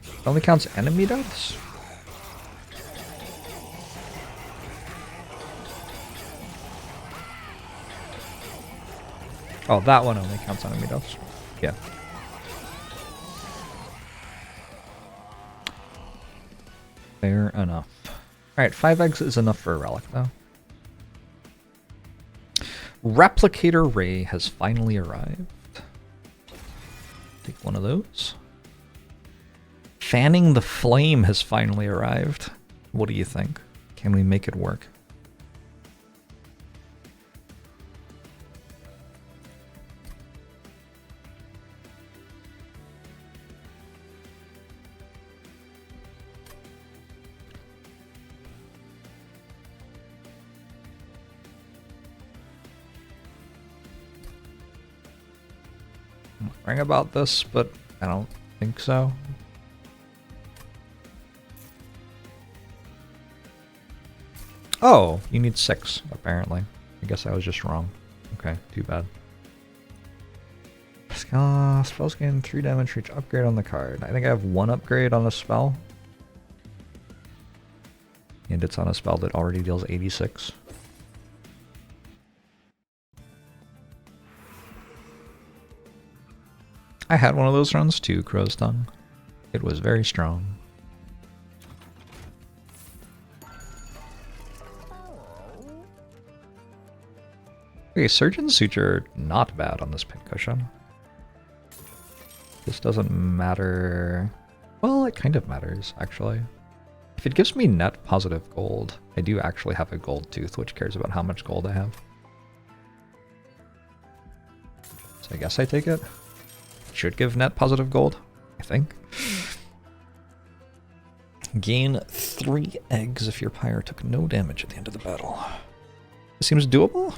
It only counts enemy deaths? Oh, that one only counts enemy deaths. Yeah. Fair enough. Alright, 5 eggs is enough for a relic, though. Replicator Ray has finally arrived. Take one of those. Fanning the Flame has finally arrived. What do you think? Can we make it work? I'm wondering about this, but I don't think so. Oh, you need 6, apparently. I guess I was just wrong. Okay, too bad. Spells gain 3 damage for each upgrade on the card. I think I have 1 upgrade on a spell. And it's on a spell that already deals 86. I had one of those runs too, Crow's Tongue. It was very strong. Okay, Surgeon's Suture, not bad on this pincushion. This doesn't matter. Well, it kind of matters, actually. If it gives me net positive gold, I do actually have a gold tooth, which cares about how much gold I have. So I guess I take it. It should give net positive gold, I think. Gain 3 eggs if your pyre took no damage at the end of the battle. This seems doable.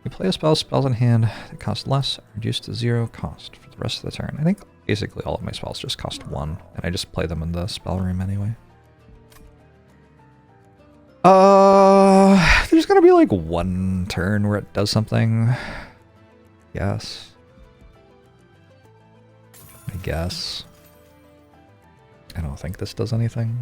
You play a spells in hand that cost less, reduced to 0 cost for the rest of the turn. I think basically all of my spells just cost 1, and I just play them in the spell room anyway. There's gonna be like 1 turn where it does something. Yes. guess. I don't think this does anything.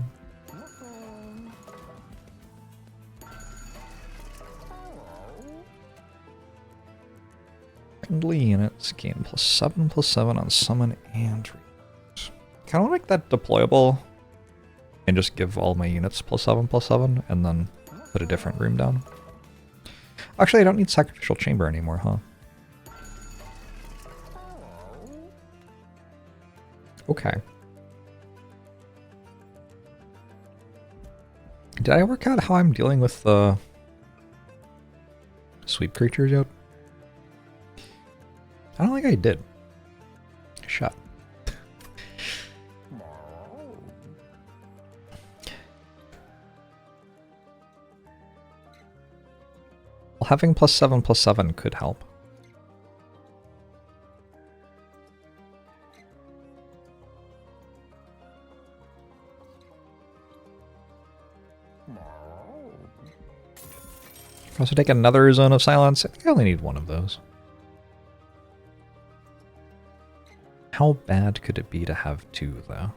Friendly units gain +7/+7 on summon and reach. Kind of like that deployable and just give all my units +7/+7 and then put a different room down. Actually, I don't need Sacrificial Chamber anymore, huh? Okay. Did I work out how I'm dealing with the sweep creatures yet? I don't think I did. Shut. Well, having +7/+7 could help. If I also take another Zone of Silence, I think I only need one of those. How bad could it be to have two, though?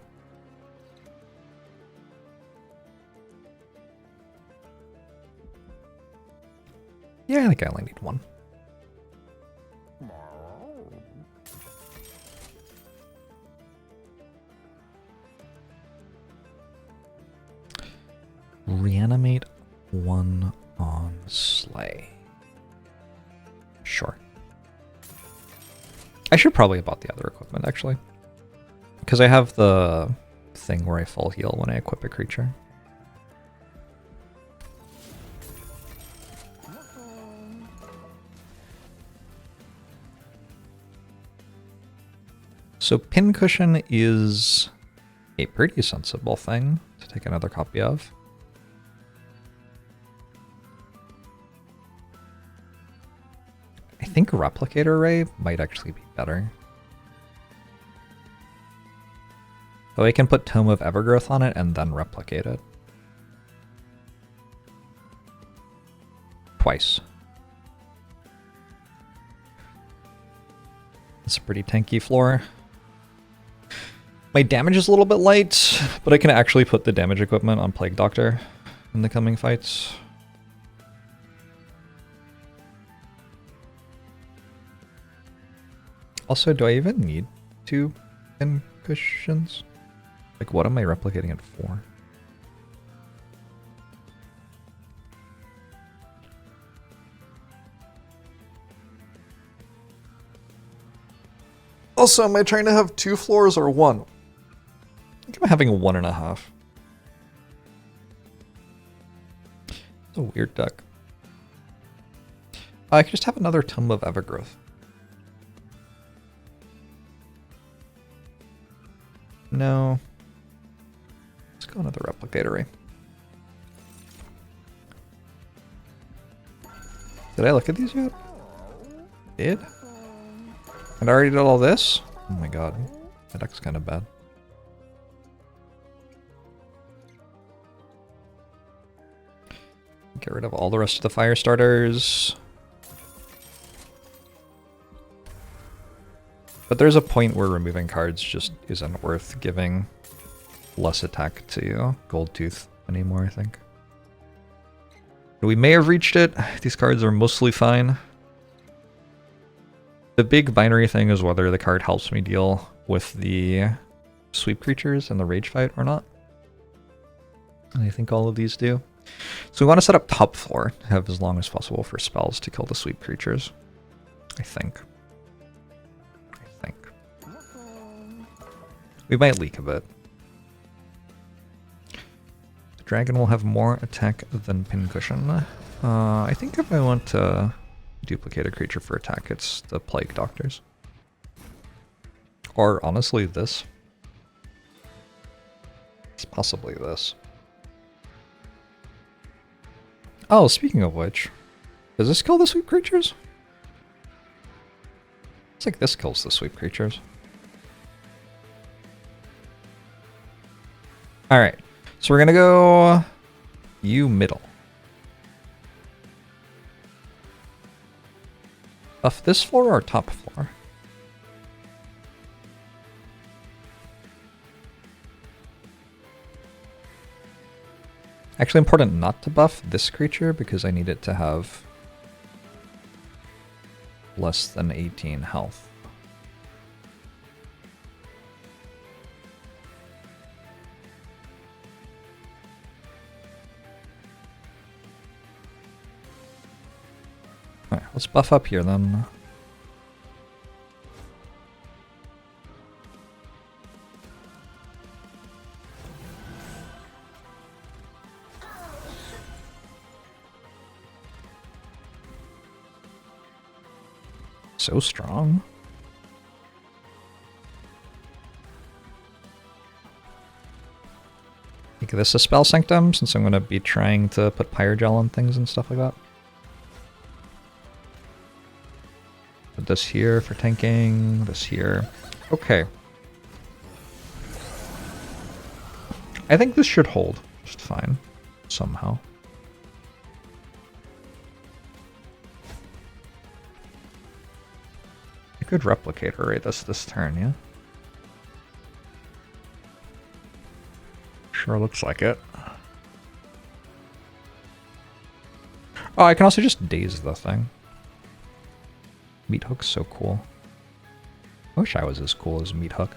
Yeah, I think I only need one. Reanimate one on Slay. Sure. I should probably have bought the other equipment, actually. Because I have the thing where I full heal when I equip a creature. So Pincushion is a pretty sensible thing to take another copy of. I think Replicator Ray might actually be better. So I can put Tome of Evergrowth on it and then replicate it. Twice. It's a pretty tanky floor. My damage is a little bit light, but I can actually put the damage equipment on Plague Doctor in the coming fights. Also, do I even need 2 Pincushions? Like, what am I replicating it for? Also, am I trying to have 2 floors or 1? I think I'm having a 1.5. It's a weird deck. I could just have another Tome of Evergrowth. No. Let's go another Replicator Ray. Did I look at these yet? Did? And I already did all this? Oh my god. That deck's kind of bad. Get rid of all the rest of the fire starters. But there's a point where removing cards just isn't worth giving less attack to Goldtooth anymore, I think. We may have reached it. These cards are mostly fine. The big binary thing is whether the card helps me deal with the sweep creatures in the rage fight or not. And I think all of these do. So we want to set up top floor to have as long as possible for spells to kill the sweep creatures. I think. We might leak a bit. The dragon will have more attack than Pincushion. I think if I want to duplicate a creature for attack, it's the Plague Doctors. Or honestly, this. It's possibly this. Oh, speaking of which, does this kill the sweep creatures? It's like this kills the sweep creatures. Alright, so we're gonna go you middle. Buff this floor or top floor? Actually important not to buff this creature because I need it to have less than 18 health. Alright, let's buff up here then. So strong. Make this a spell sanctum since I'm going to be trying to put Pyrogel on things and stuff like that. Put this here for tanking, this here. Okay. I think this should hold just fine, somehow. I could replicate her right this turn, yeah? Sure looks like it. Oh, I can also just daze the thing. Meat Hook's so cool. I wish I was as cool as Meat Hook.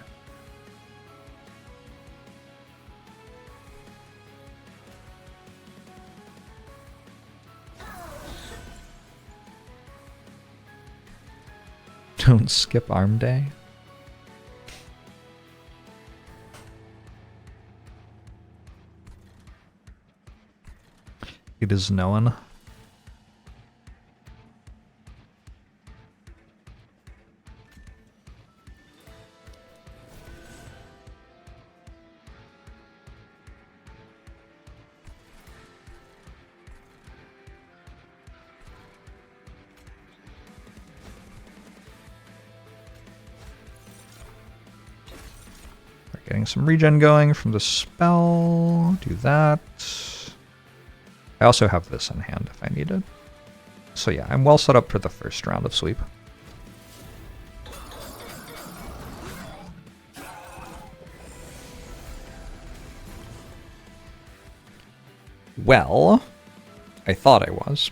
Don't skip arm day. It is known. Getting some regen going from the spell. Do that. I also have this in hand if I need it. So yeah, I'm well set up for the first round of sweep. Well, I thought I was.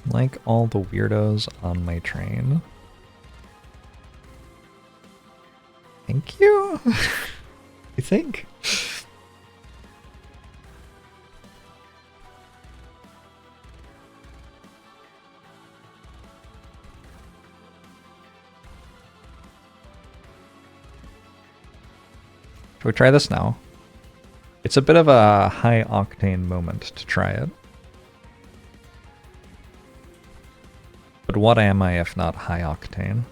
Like all the weirdos on my train. Thank you. You think? Should we try this now? It's a bit of a high octane moment to try it. But what am I if not high octane?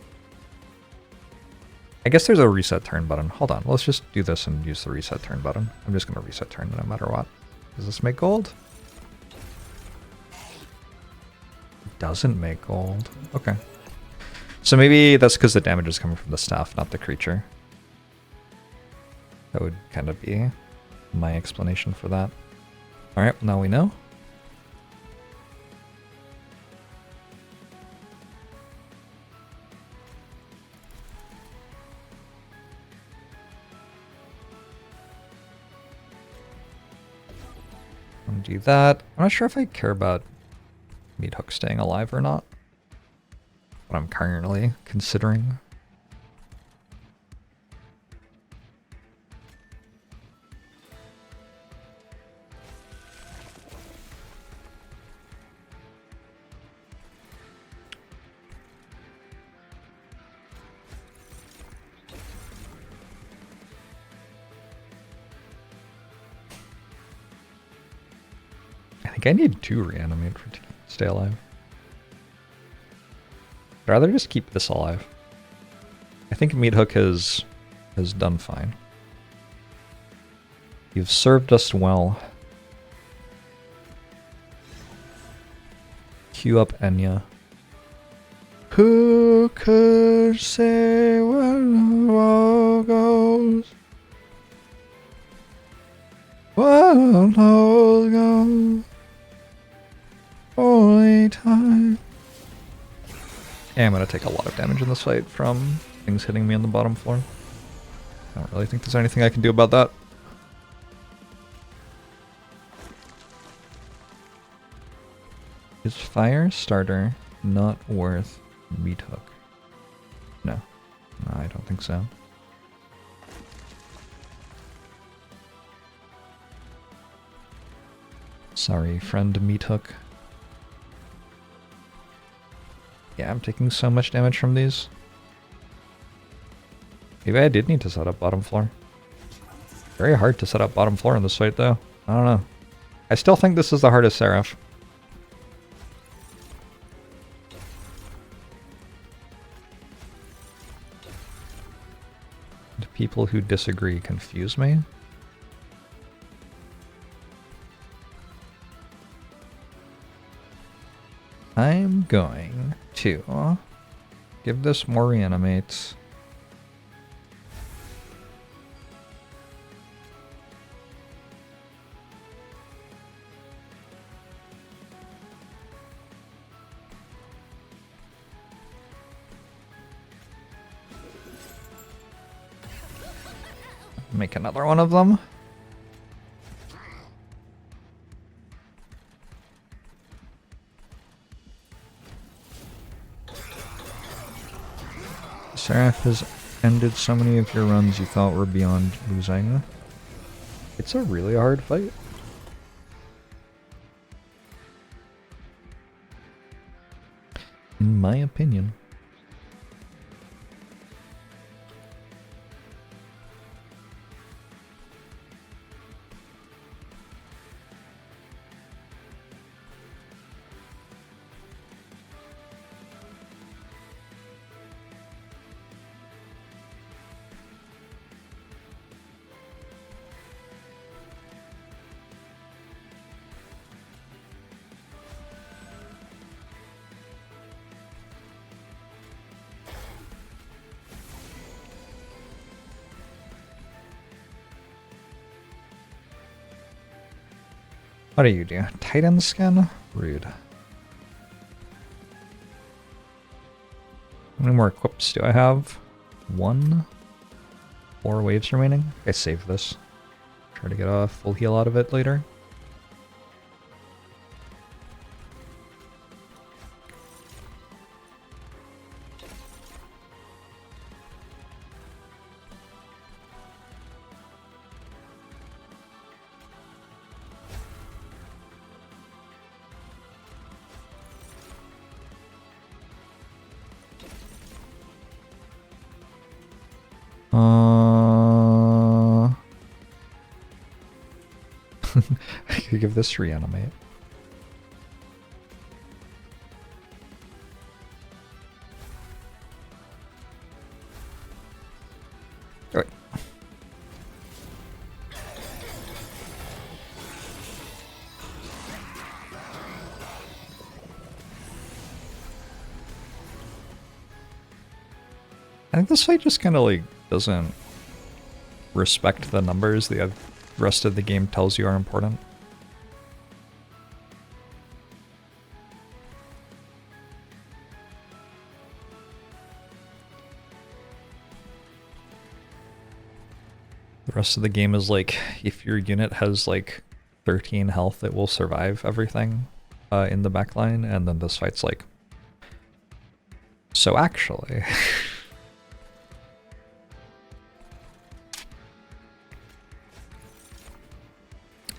I guess there's a reset turn button. Hold on, let's just do this and use the reset turn button. I'm just going to reset turn no matter what. Does this make gold? It doesn't make gold. Okay. So maybe that's because the damage is coming from the staff, not the creature. That would kind of be my explanation for that. Alright, well now we know. Do that. I'm not sure if I care about Meat Hook staying alive or not. What I'm currently considering. I need 2 reanimate for to stay alive. I'd rather just keep this alive. I think Meat Hook has done fine. You've served us well. Queue up Enya. Who could say where the world goes? Where the world goes? Only time. Yeah, I'm gonna take a lot of damage in this fight from things hitting me on the bottom floor. I don't really think there's anything I can do about that. Is Fire Starter not worth Meat Hook? No. No, I don't think so. Sorry, friend Meat Hook. Yeah, I'm taking so much damage from these. Maybe I did need to set up bottom floor. Very hard to set up bottom floor in this fight, though. I don't know. I still think this is the hardest Seraph. And people who disagree confuse me. I'm going to give this more reanimates. Make another one of them. Seraph has ended so many of your runs you thought were beyond losing. It's a really hard fight. In my opinion. What do you do? Titan skin? Rude. How many more equips do I have? 1? 4 waves remaining? I save this. Try to get a full heal out of it later. I could give this reanimate. Alright. I think this fight just kind of like doesn't respect the numbers the rest of the game tells you are important. The rest of the game is like, if your unit has like 13 health, it will survive everything in the backline, and then this fight's like, so actually...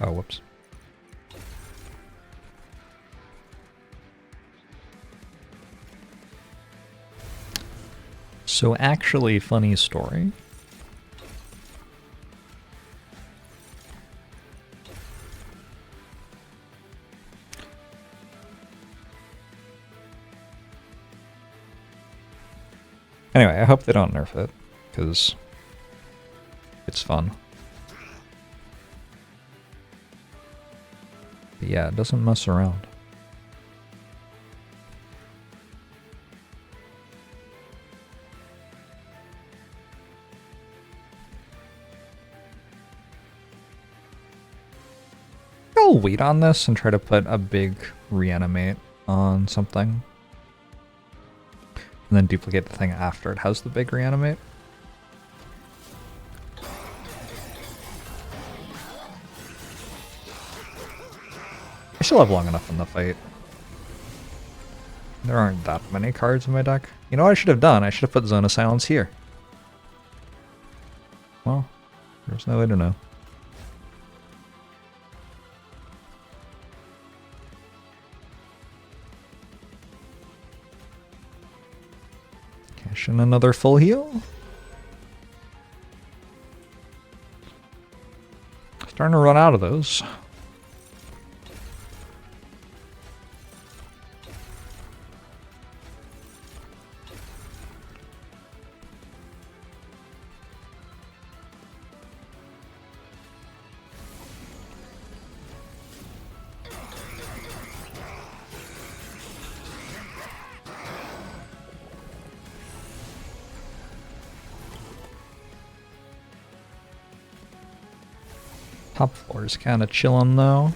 Oh, whoops. So actually, funny story. Anyway, I hope they don't nerf it, because it's fun. But yeah, it doesn't mess around. I'll wait on this and try to put a big reanimate on something. And then duplicate the thing after it has the big reanimate. I still have long enough in the fight. There aren't that many cards in my deck. You know what I should have done? I should have put Zone of Silence here. Well, there's no way to know. Cash in another full heal. Starting to run out of those. Top floor is kind of chilling though.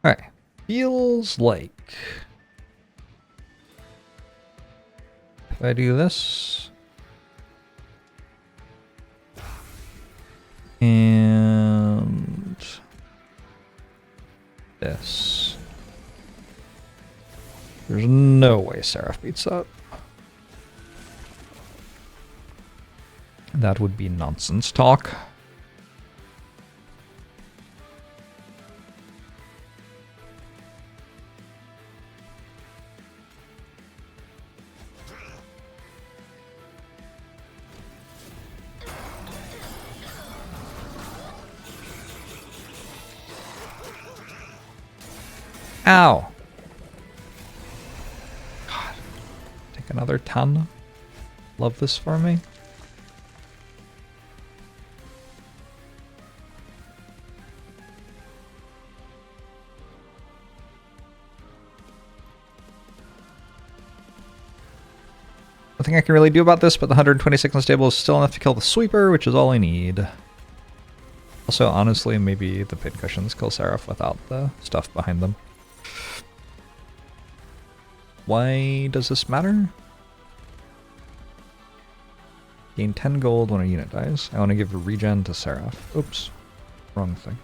Alright, feels like if I do this and this, there's no way Seraph beats that. That would be nonsense talk. Ow! God. Take another ton. Love this for me. Nothing I can really do about this, but the 126 unstable is still enough to kill the sweeper, which is all I need. Also, honestly, maybe the pincushions kill Seraph without the stuff behind them. Why does this matter? Gain 10 gold when a unit dies. I want to give a regen to Seraph. Oops. Wrong thing.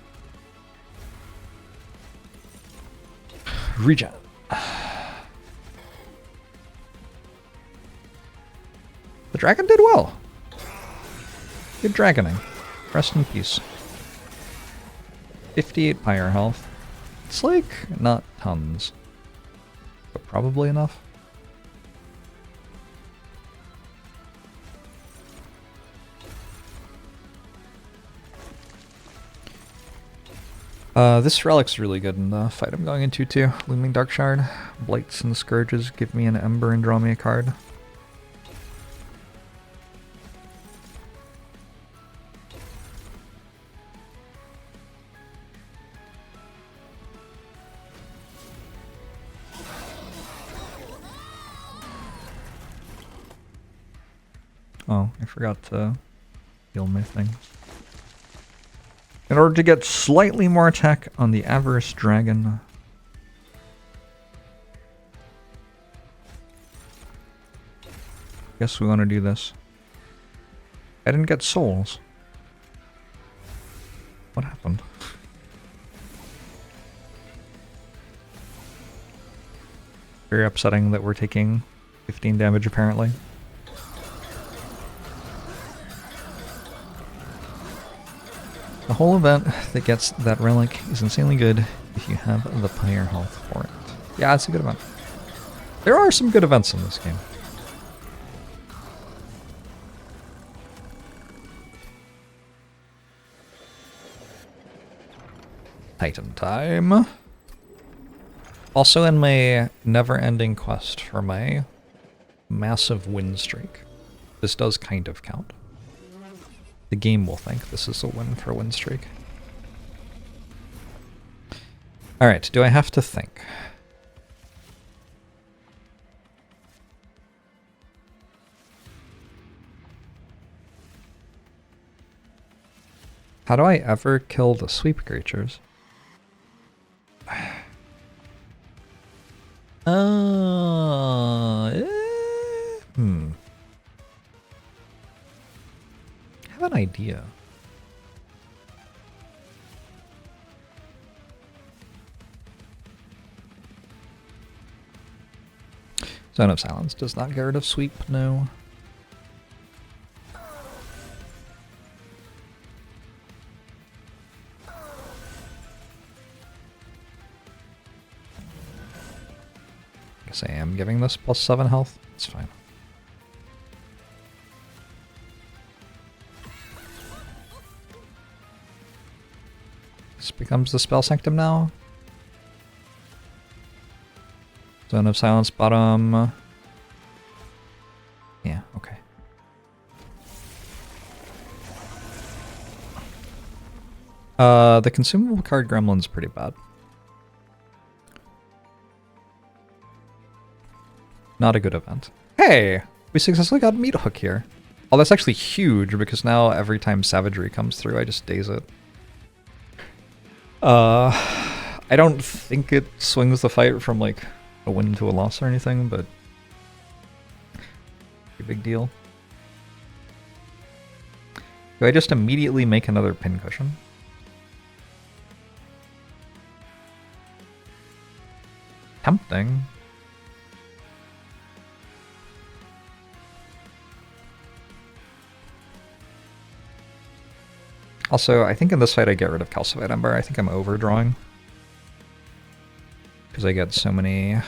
Regen. The dragon did well. Good dragoning. Rest in peace. 58 pyre health. It's like not tons, but probably enough. This relic's really good in the fight I'm going into too. Looming Dark Shard. Blights and Scourges give me an Ember and draw me a card. Oh, I forgot to heal my thing. In order to get slightly more attack on the Avarice Dragon, guess we want to do this. I didn't get souls. What happened? Very upsetting that we're taking 15 damage apparently. The whole event that gets that relic is insanely good if you have the pyre health for it. Yeah, it's a good event. There are some good events in this game. Titan time. Also in my never-ending quest for my massive win streak. This does kind of count. The game will think this is a win for win streak. Alright, do I have to think? How do I ever kill the sweep creatures? I have an idea. Zone of Silence does not get rid of sweep, no. Guess I am giving this +7 health. It's fine. This becomes the Spell Sanctum now. Zone of Silence bottom. Yeah, okay. The consumable card Gremlin's pretty bad. Not a good event. Hey! We successfully got Meat Hook here. Oh, that's actually huge because now every time Savagery comes through, I just daze it. I don't think it swings the fight from like a win to a loss or anything, but a big deal. Do I just immediately make another Pincushion? Tempting. Also, I think in this fight I get rid of Calcified Ember. I think I'm overdrawing. Because I get so many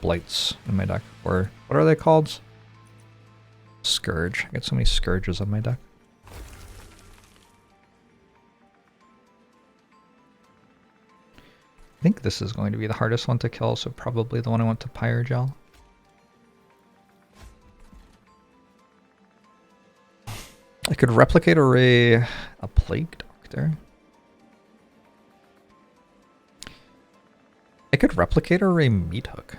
Blights in my deck. Or, what are they called? Scourge. I get so many Scourges on my deck. I think this is going to be the hardest one to kill, so probably the one I want to Pyrogel. I could Replicate Array a Plague Doctor. I could Replicate Array Meat Hook.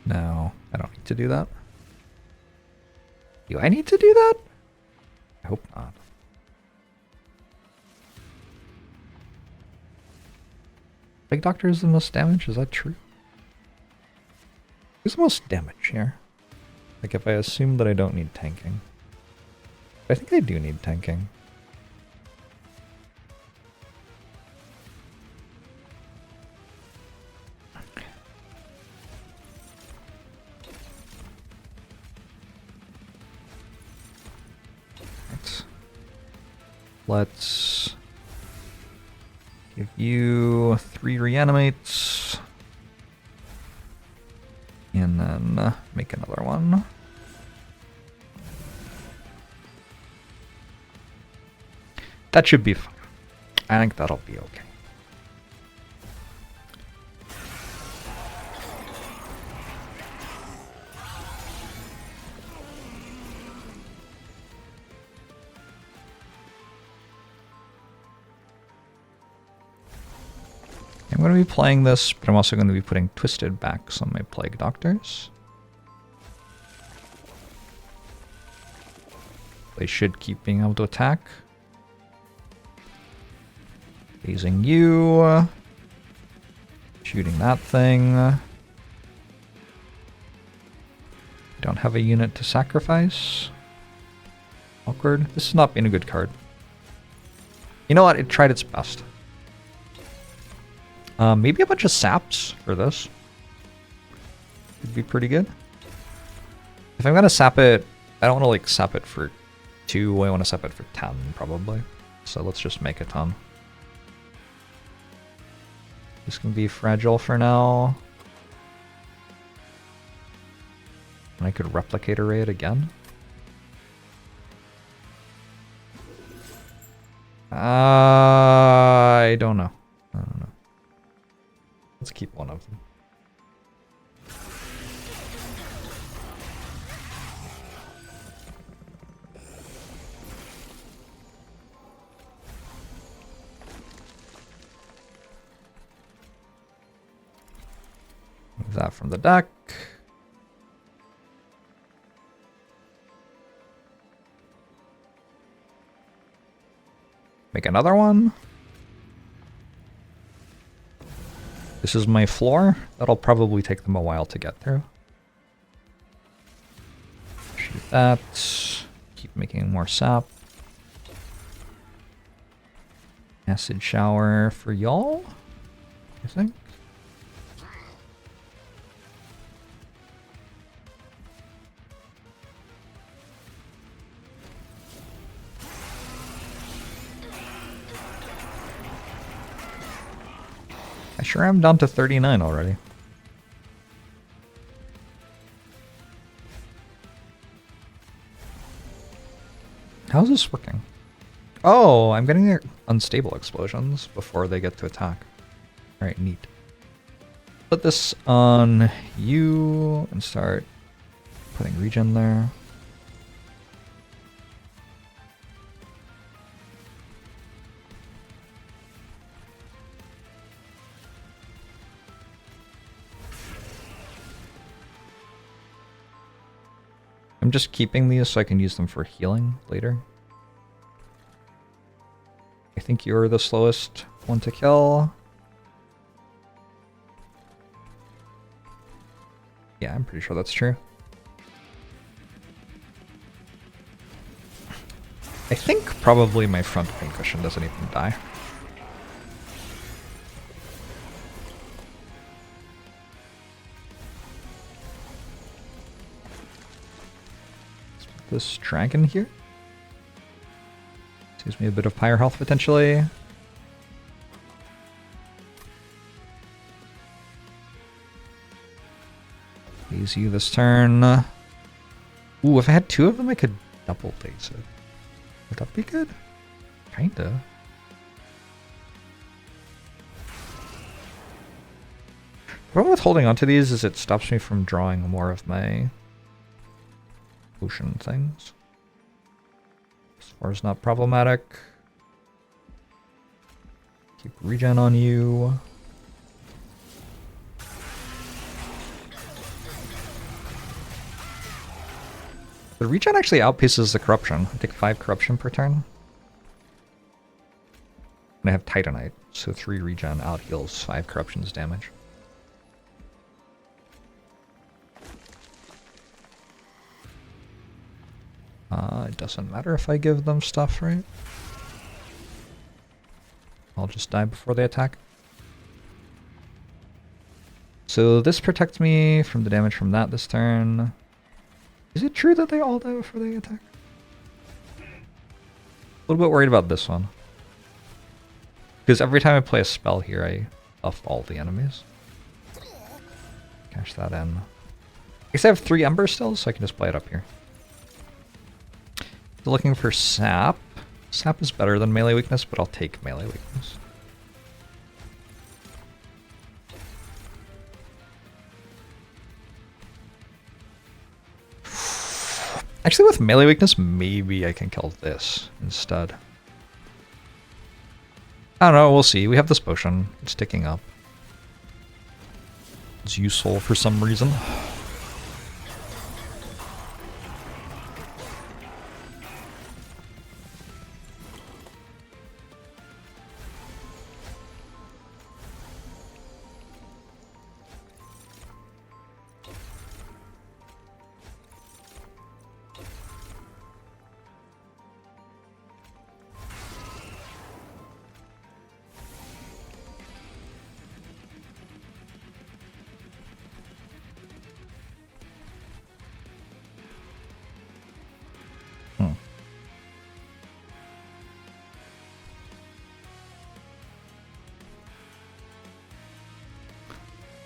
No, I don't need to do that. Do I need to do that? I hope not. Plague Doctor is the most damage? Is that true? Who's the most damage here? Like if I assume that I don't need tanking. I think I do need tanking. Let's give you 3 reanimates. And then make another one. That should be fine. I think that'll be okay. I'm going to be playing this, but I'm also going to be putting Twisted Backs on my Plague Doctors. They should keep being able to attack. Phasing you. Shooting that thing. Don't have a unit to sacrifice. Awkward. This has not been a good card. You know what? It tried its best. Maybe a bunch of saps for this. Would be pretty good. If I'm gonna sap it, I don't want to like sap it for 2, I want to sap it for 10 probably. So let's just make a ton. This can be fragile for now. And I could Replicate Array it again. I don't know. I don't know. Let's keep one of them. Move that from the deck. Make another one. This is my floor. That'll probably take them a while to get through. Shoot that. Keep making more sap. Acid shower for y'all, I think. I sure am down to 39 already. How's this working? Oh, I'm getting their unstable explosions before they get to attack. Alright, neat. Put this on you and start putting regen there. I'm just keeping these so I can use them for healing later. I think you're the slowest one to kill. Yeah, I'm pretty sure that's true. I think probably my front pincushion doesn't even die. This dragon here saves me a bit of pyre health potentially. Phase you this turn. Ooh, if I had two of them, I could double phase it. Would that be good? Kinda. The problem with holding onto these is it stops me from drawing more of my potion things. As far as not problematic. Keep regen on you. The regen actually outpaces the corruption. I take 5 corruption per turn. And I have Titanite, so 3 regen out heals 5 corruption's damage. It doesn't matter if I give them stuff, right? I'll just die before they attack. So this protects me from the damage from that this turn. Is it true that they all die before they attack? A little bit worried about this one. Because every time I play a spell here, I buff all the enemies. Cash that in. I guess I have 3 Ember still, so I can just play it up here. Looking for sap. Sap is better than melee weakness, but I'll take melee weakness. Actually, with melee weakness, maybe I can kill this instead. I don't know, we'll see. We have this potion. It's ticking up. It's useful for some reason.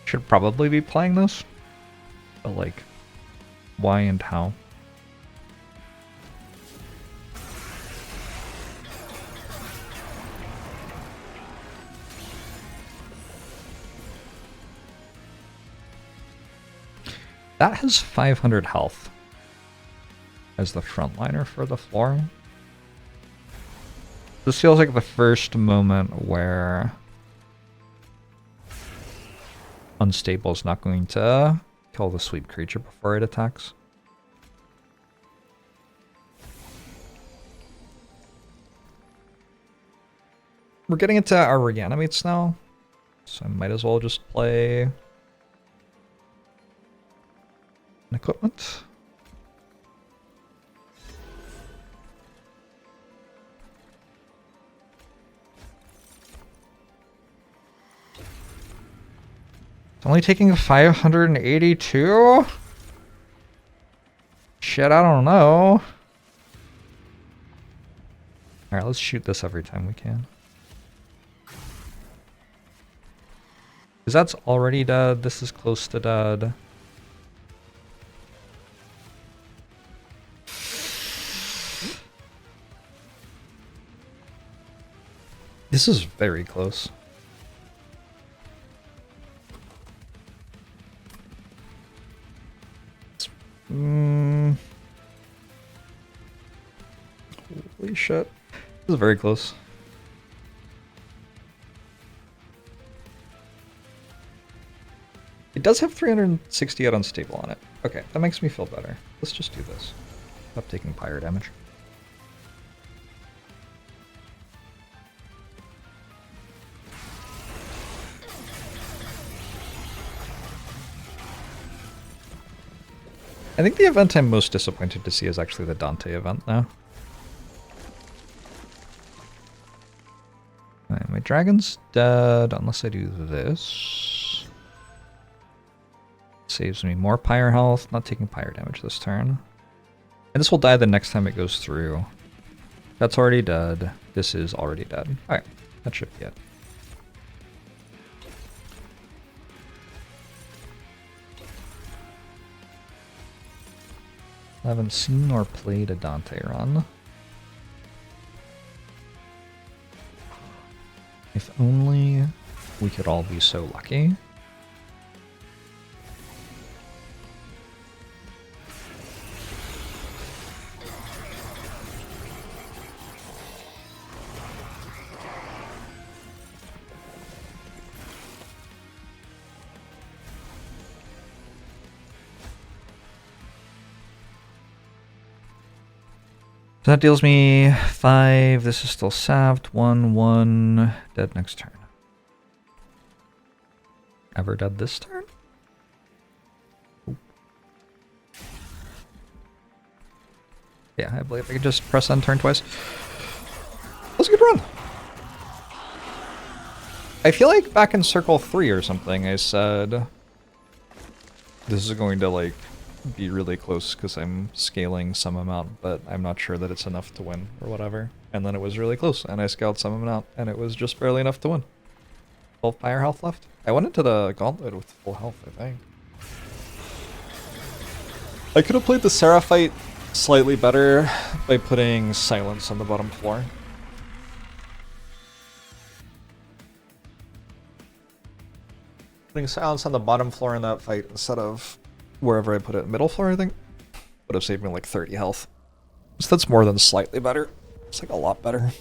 Should probably be playing this, but like, why and how? That has 500 health as the frontliner for the floor. This feels like the first moment where unstable is not going to kill the sweep creature before it attacks. We're getting into our reanimates now, so I might as well just play an equipment. It's only taking 582? Shit, I don't know. Alright, let's shoot this every time we can. Because that's already dead. This is close to dead. This is very close. Holy shit. This is very close. It does have 368 unstable on it. Okay, that makes me feel better. Let's just do this. Stop taking pyre damage. I think the event I'm most disappointed to see is actually the Dante event now. Alright, my dragon's dead unless I do this. Saves me more pyre health, not taking pyre damage this turn. And this will die the next time it goes through. That's already dead. This is already dead. Alright, that should be it. I haven't seen or played a Dante run. If only we could all be so lucky. So that deals me 5. This is still salved. 1, 1. Dead next turn. Ever dead this turn? Ooh. Yeah, I believe I could just press end turn twice. That's a good run. I feel like back in circle 3 or something, I said this is going to like be really close because I'm scaling some amount, but I'm not sure that it's enough to win or whatever. And then it was really close, and I scaled some amount, and it was just barely enough to win. 12 pyre health left. I went into the gauntlet with full health, I think. I could have played the Seraphite slightly better by putting silence on the bottom floor. Putting silence on the bottom floor in that fight instead of wherever I put it, middle floor, I think, would have saved me like 30 health. So that's more than slightly better. It's like a lot better.